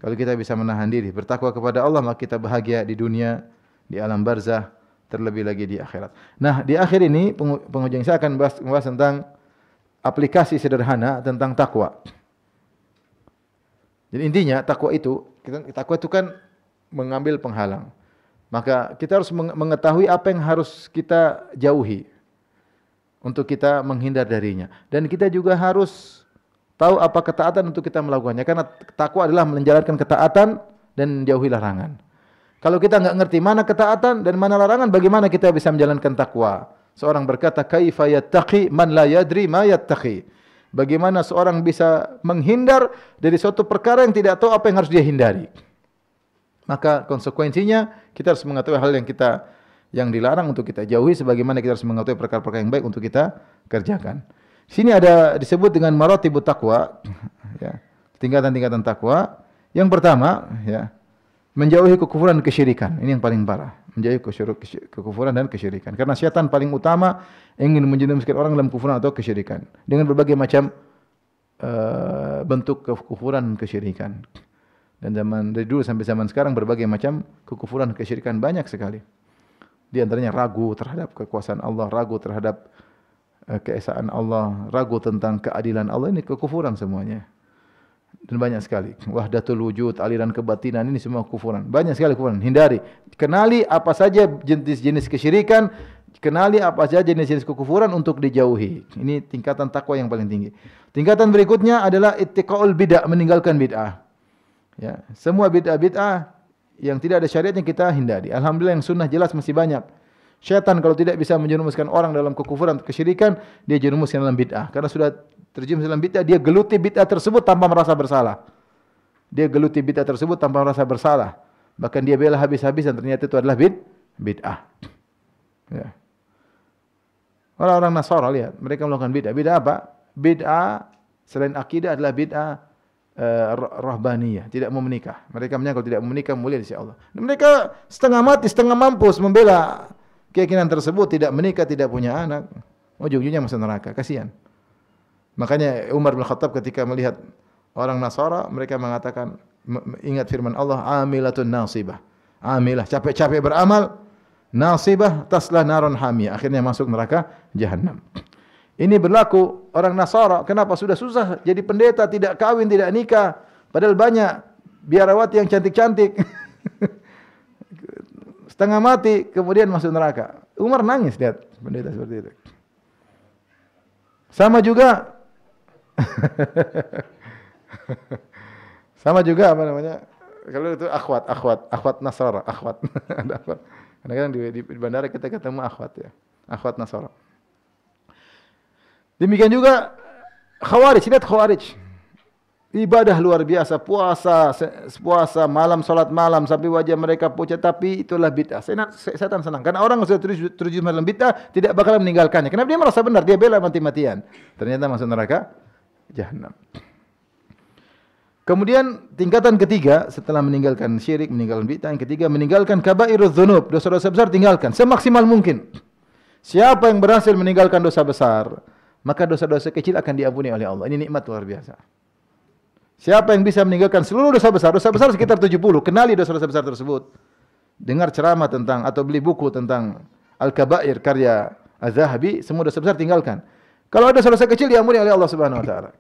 Kalau kita bisa menahan diri, bertakwa kepada Allah, maka kita bahagia di dunia, di alam barzah, terlebih lagi di akhirat. Nah, di akhir ini penghujung saya akan membahas tentang aplikasi sederhana tentang takwa. Jadi intinya takwa itu kan mengambil penghalang. Maka kita harus mengetahui apa yang harus kita jauhi untuk kita menghindar darinya. Dan kita juga harus tahu apa ketaatan untuk kita melakukannya. Karena takwa adalah menjalankan ketaatan dan menjauhi larangan. Kalau kita enggak ngerti mana ketaatan dan mana larangan, bagaimana kita bisa menjalankan takwa? Seorang berkata, "Kaifa yattaqi man la yadri ma yattaqi?" Bagaimana seorang bisa menghindar dari suatu perkara yang tidak tahu apa yang harus dia hindari? Maka konsekuensinya kita harus mengetahui hal yang dilarang untuk kita jauhi, sebagaimana kita harus mengetahui perkara-perkara yang baik untuk kita kerjakan. Sini ada disebut dengan maratibut taqwa, ya, tingkatan-tingkatan takwa. Yang pertama, ya, menjauhi kekufuran dan kesyirikan. Ini yang paling parah, menjauhi kekufuran dan kesyirikan. Karena syaitan paling utama ingin menjerumuskan orang dalam kekufuran atau kesyirikan dengan berbagai macam bentuk kekufuran dan kesyirikan. Dan dari dulu sampai zaman sekarang berbagai macam kekufuran dan kesyirikan banyak sekali. Di antaranya ragu terhadap kekuasaan Allah, ragu terhadap keesaan Allah, ragu tentang keadilan Allah, ini kekufuran semuanya. Dan banyak sekali. Wahdatul wujud, aliran kebatinan, ini semua kekufuran. Banyak sekali kekufuran. Hindari. Kenali apa saja jenis-jenis kesyirikan, kenali apa saja jenis-jenis kekufuran untuk dijauhi. Ini tingkatan takwa yang paling tinggi. Tingkatan berikutnya adalah ittiqaul bid'ah, meninggalkan bid'ah. Ya, semua bid'ah yang tidak ada syariatnya kita hindari. Alhamdulillah yang sunnah jelas masih banyak. Syaitan kalau tidak bisa menjerumuskan orang dalam kekufuran, kesyirikan, dia jerumuskan dalam bid'ah. Karena sudah terjerumus dalam bid'ah, dia geluti bid'ah tersebut tanpa merasa bersalah. Dia geluti bid'ah tersebut tanpa merasa bersalah. Bahkan dia bela habis-habisan, ternyata itu adalah bid'ah. Ya. Orang-orang Nasara lihat, mereka melakukan bid'ah. Bid'ah apa? Bid'ah selain akidah adalah bid'ah rahbaniyah, tidak mau menikah. Mereka menyangka tidak mau menikah mulia di sisi Allah. Dan mereka setengah mati, setengah mampus membela keyakinan tersebut, tidak menikah, tidak punya anak. Ujung-ujungnya masuk neraka, kasihan. Makanya Umar bin Khattab ketika melihat orang Nasara, mereka mengatakan, ingat firman Allah, amilatun nasibah. Amilah, capek-capek beramal, nasibah taslah naron hamiyah. Akhirnya masuk neraka Jahannam. Ini berlaku orang Nasara. Kenapa? Sudah susah jadi pendeta, tidak kawin, tidak nikah. Padahal banyak biarawati yang cantik-cantik. Setengah mati, kemudian masuk neraka. Umar nangis lihat pendeta seperti itu. Sama juga sama juga apa namanya? Kalau itu akhwat Nasara, akhwat. Ada akhwat. Kadang-kadang di bandara kita ketemu akhwat ya. Akhwat Nasara. Demikian juga Khawarij, lihat Khawarij. Ibadah luar biasa, puasa malam, salat malam sampai wajah mereka pucat, tapi itulah bid'ah. Setan senang karena orang sudah terjun dalam bid'ah tidak bakalan meninggalkannya. Kenapa? Dia merasa benar, dia bela mati-matian. Ternyata masuk neraka Jahannam. Kemudian tingkatan ketiga setelah meninggalkan syirik, meninggalkan bid'ah, yang ketiga meninggalkan kabairudz dzunub, dosa-dosa besar tinggalkan semaksimal mungkin. Siapa yang berhasil meninggalkan dosa besar, maka dosa-dosa kecil akan diampuni oleh Allah. Ini nikmat luar biasa. Siapa yang bisa meninggalkan seluruh dosa besar sekitar 70, kenali dosa-dosa besar tersebut. Dengar ceramah tentang atau beli buku tentang Al-Kabair karya Az-Zahabi, semua dosa besar tinggalkan. Kalau ada dosa kecil diampuni oleh Allah Subhanahu wa taala.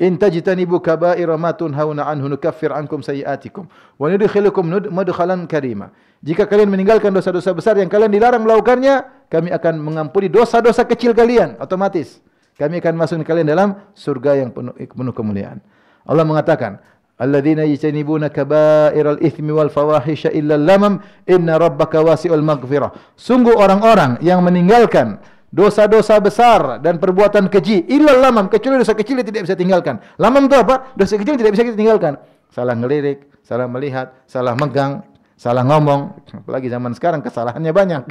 In tajtanibu kaba'ira ma tunhauna anhu nukaffir ankum sayi'atikum wa nudkhilukum madkhalan karima. Jika kalian meninggalkan dosa-dosa besar yang kalian dilarang melakukannya, kami akan mengampuni dosa-dosa kecil kalian otomatis. Kami akan masukkan kalian dalam surga yang penuh kemuliaan. Allah mengatakan, alladzina yajtanibuna kaba'iral itsmi wal fawahisha illa lamam inna rabbaka wasi'ul maghfirah. Sungguh orang-orang yang meninggalkan dosa-dosa besar dan perbuatan keji illa lamam, kecuali dosa kecil yang tidak bisa tinggalkan. Lamam itu apa? Dosa kecil yang tidak bisa kita tinggalkan. Salah ngelirik, salah melihat, salah megang, salah ngomong. Apalagi zaman sekarang kesalahannya banyak.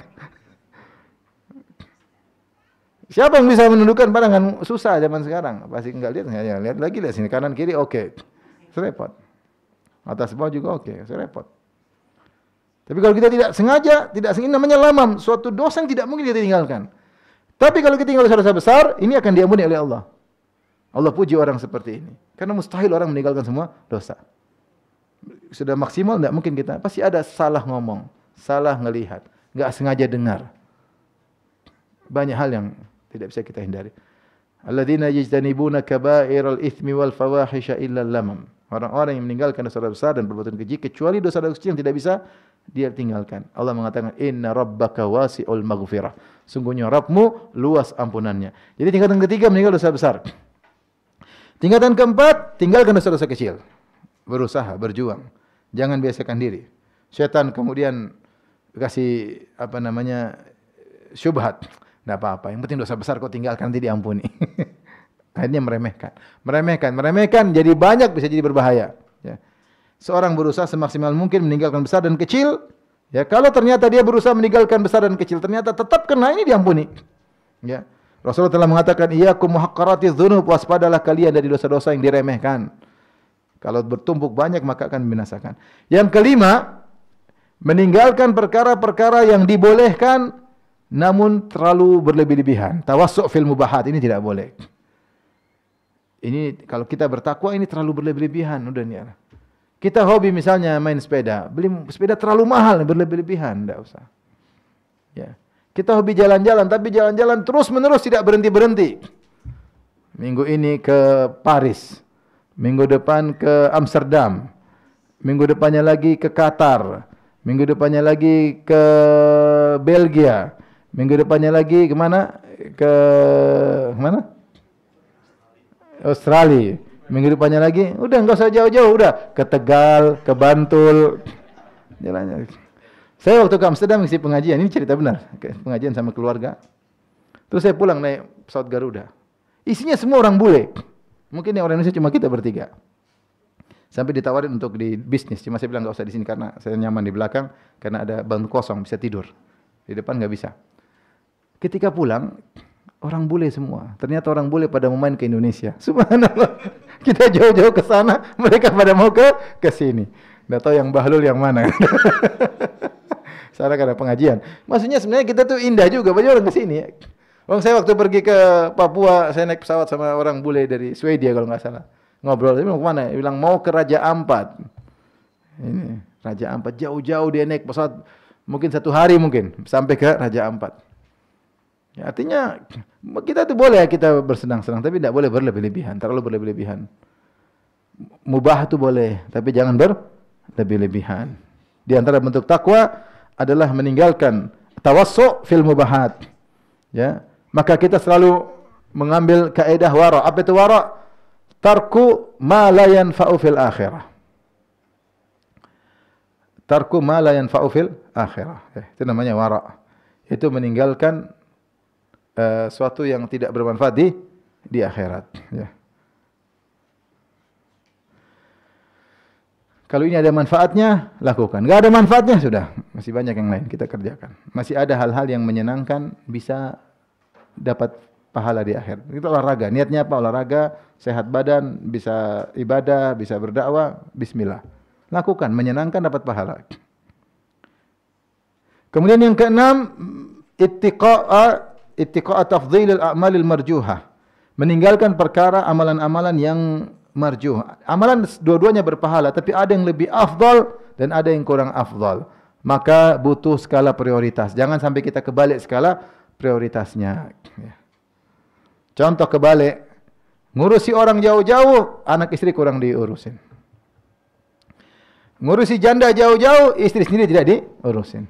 Siapa yang bisa menundukkan pandangan? Susah zaman sekarang. Pasti enggak lihat, ya, lihat lagi, lihat sini kanan kiri, oke. Serepot. Atas bawah juga oke, serepot. Tapi kalau kita tidak sengaja, ini namanya lamam, suatu dosa yang tidak mungkin kita tinggalkan. Tapi kalau kita tinggal dosa besar, ini akan diampuni oleh Allah. Allah puji orang seperti ini. Karena mustahil orang meninggalkan semua dosa. Sudah maksimal, tidak mungkin kita. Pasti ada salah ngomong, salah ngelihat, enggak sengaja dengar. Banyak hal yang tidak bisa kita hindari. Alladzina yajtanibuna kaba'iral itsmi wal fawahisha illa lamam. Orang-orang yang meninggalkan dosa besar dan perbuatan keji kecuali dosa-dosa kecil yang tidak bisa dia tinggalkan. Allah mengatakan inna rabbaka wasi'ul maghfirah. Sungguhnya Rabbmu luas ampunannya. Jadi tingkatan ketiga meninggal dosa besar. Tingkatan keempat tinggalkan dosa-dosa kecil. Berusaha, berjuang. Jangan biasakan diri. Syaitan kemudian kasih syubhat. Tidak apa-apa. Yang penting dosa besar kau tinggalkan nanti diampuni. Akhirnya meremehkan, jadi banyak bisa jadi berbahaya. Ya. Seorang berusaha semaksimal mungkin meninggalkan besar dan kecil. Ya, kalau ternyata dia berusaha meninggalkan besar dan kecil, ternyata tetap kena, ini diampuni. Ya. Rasulullah telah mengatakan, iyyakum muhaqqaratiz dzunub, waspadalah kalian dari dosa-dosa yang diremehkan. Kalau bertumpuk banyak maka akan membinasakan. Yang kelima, meninggalkan perkara-perkara yang dibolehkan namun terlalu berlebih-lebihan. Tawassu' fil mubahat, ini tidak boleh. Ini kalau kita bertakwa ini terlalu berlebih-lebihan, udah nih. Kita hobi misalnya main sepeda, beli sepeda terlalu mahal, berlebih-lebihan, enggak usah. Ya. Kita hobi jalan-jalan, tapi jalan-jalan terus-menerus tidak berhenti-berhenti. Minggu ini ke Paris, minggu depan ke Amsterdam, minggu depannya lagi ke Qatar, minggu depannya lagi ke Belgia, minggu depannya lagi kemana? Ke mana? Australia. Minggu depannya lagi, udah enggak usah jauh-jauh, udah ke Tegal, ke Bantul. Jalannya. Saya waktu ke Amsterdam ngisi pengajian, ini cerita benar, pengajian sama keluarga. Terus saya pulang naik pesawat Garuda. Isinya semua orang bule. Mungkin yang orang Indonesia cuma kita bertiga. Sampai ditawarin untuk di bisnis, cuma saya bilang enggak usah di sini karena saya nyaman di belakang karena ada bangku kosong bisa tidur. Di depan enggak bisa. Ketika pulang, orang bule semua. Ternyata orang bule pada mau main ke Indonesia. Subhanallah. Kita jauh-jauh ke sana, mereka pada mau ke sini. Enggak tahu yang bahlul yang mana. Sana ada pengajian. Maksudnya sebenarnya kita tuh indah juga, banyak orang ke sini. Saya waktu pergi ke Papua, saya naik pesawat sama orang bule dari Swedia kalau enggak salah. Ngobrol, dia bilang ke mana? Dia bilang mau ke Raja Ampat. Ini Raja Ampat, jauh-jauh dia naik pesawat, mungkin 1 hari mungkin sampai ke Raja Ampat. Ya, artinya kita tuh boleh kita bersenang-senang, tapi tidak boleh berlebih-lebihan, terlalu berlebih-lebihan. Mubah itu boleh, tapi jangan berlebih-lebihan. Di antara bentuk takwa adalah meninggalkan tawassu' fil mubahat. Ya, maka kita selalu mengambil kaidah wara. Apa itu wara? Tarku ma la yanfa'u fil akhirah. Tarku ma la yanfa'u fil akhirah. Itu namanya wara. Itu meninggalkan suatu yang tidak bermanfaat di akhirat. Ya. Kalau ini ada manfaatnya, lakukan. Enggak ada manfaatnya, sudah. Masih banyak yang lain kita kerjakan. Masih ada hal-hal yang menyenangkan, bisa dapat pahala di akhir. Itu olahraga. Niatnya apa? Olahraga, sehat badan, bisa ibadah, bisa berdakwah, bismillah. Lakukan, menyenangkan, dapat pahala. Kemudian yang keenam, ittiqa'a tafdhilil a'malil marjuhah. Meninggalkan perkara amalan-amalan yang marjuh. Amalan dua-duanya berpahala, tapi ada yang lebih afdal dan ada yang kurang afdal. Maka butuh skala prioritas. Jangan sampai kita kebalik skala prioritasnya. Contoh kebalik, ngurusi orang jauh-jauh, anak istri kurang diurusin. Ngurusi janda jauh-jauh, istri sendiri tidak diurusin.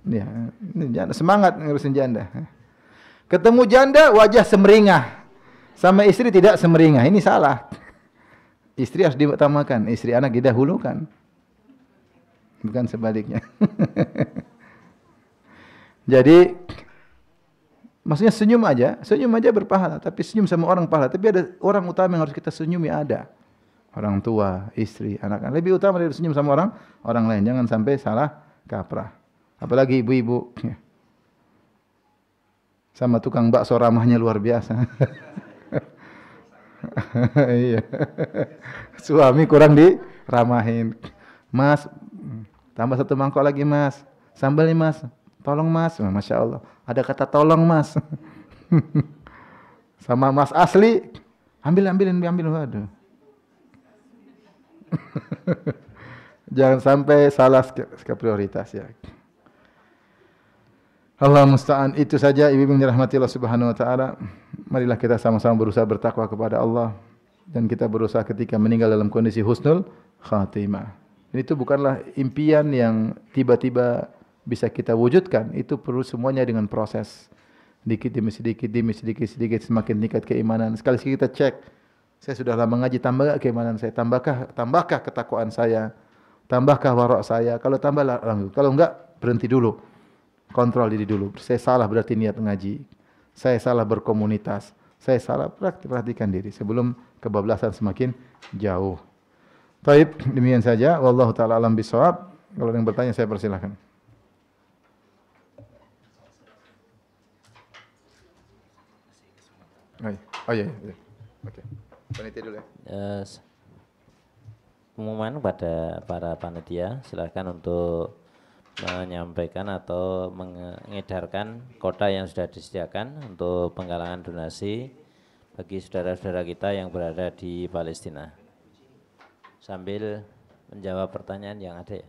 Ya, semangat ngurusin janda. Ketemu janda, wajah semeringah. Sama istri tidak semeringah. Ini salah. Istri harus diutamakan, istri anak didahulukan. Bukan sebaliknya. Jadi maksudnya senyum aja berpahala, tapi senyum sama orang pahala, tapi ada orang utama yang harus kita senyumi ada. Orang tua, istri, anak-anak. Lebih utama dari senyum sama orang lain. Jangan sampai salah kaprah. Apalagi ibu-ibu. Sama tukang bakso ramahnya luar biasa. Iya. Suami kurang diramahin. Mas, Tambah satu mangkok lagi mas. Sambal nih mas. Tolong mas. Oh, Masya Allah. Ada kata tolong mas. Sama mas asli. Ambil. Waduh. Jangan sampai salah sikap prioritas ya. Allah musta'an. Itu saja ibu yang dirahmati Allah Subhanahu wa taala. Marilah kita sama-sama berusaha bertakwa kepada Allah dan kita berusaha ketika meninggal dalam kondisi husnul khatimah. Itu bukanlah impian yang tiba-tiba bisa kita wujudkan. Itu perlu semuanya dengan proses. Sedikit demi sedikit semakin tingkat keimanan. Sekali kita cek, saya sudah lama ngaji, tambah keimanan saya, tambahkah ketakwaan saya, tambahkah warok saya. Kalau tambah alhamdulillah. Kalau enggak berhenti dulu. Kontrol diri dulu. Saya salah berarti niat ngaji. Saya salah berkomunitas. Saya salah perhatikan diri sebelum kebablasan semakin jauh. Baik, demikian saja. Wallahu taala alam bisawab. Kalau ada yang bertanya saya persilahkan. Oh iya. Oke. Panitia dulu ya. Pengumuman pada para panitia, silakan untuk menyampaikan atau mengedarkan kota yang sudah disediakan untuk penggalangan donasi bagi saudara-saudara kita yang berada di Palestina. Sambil menjawab pertanyaan yang ada ya.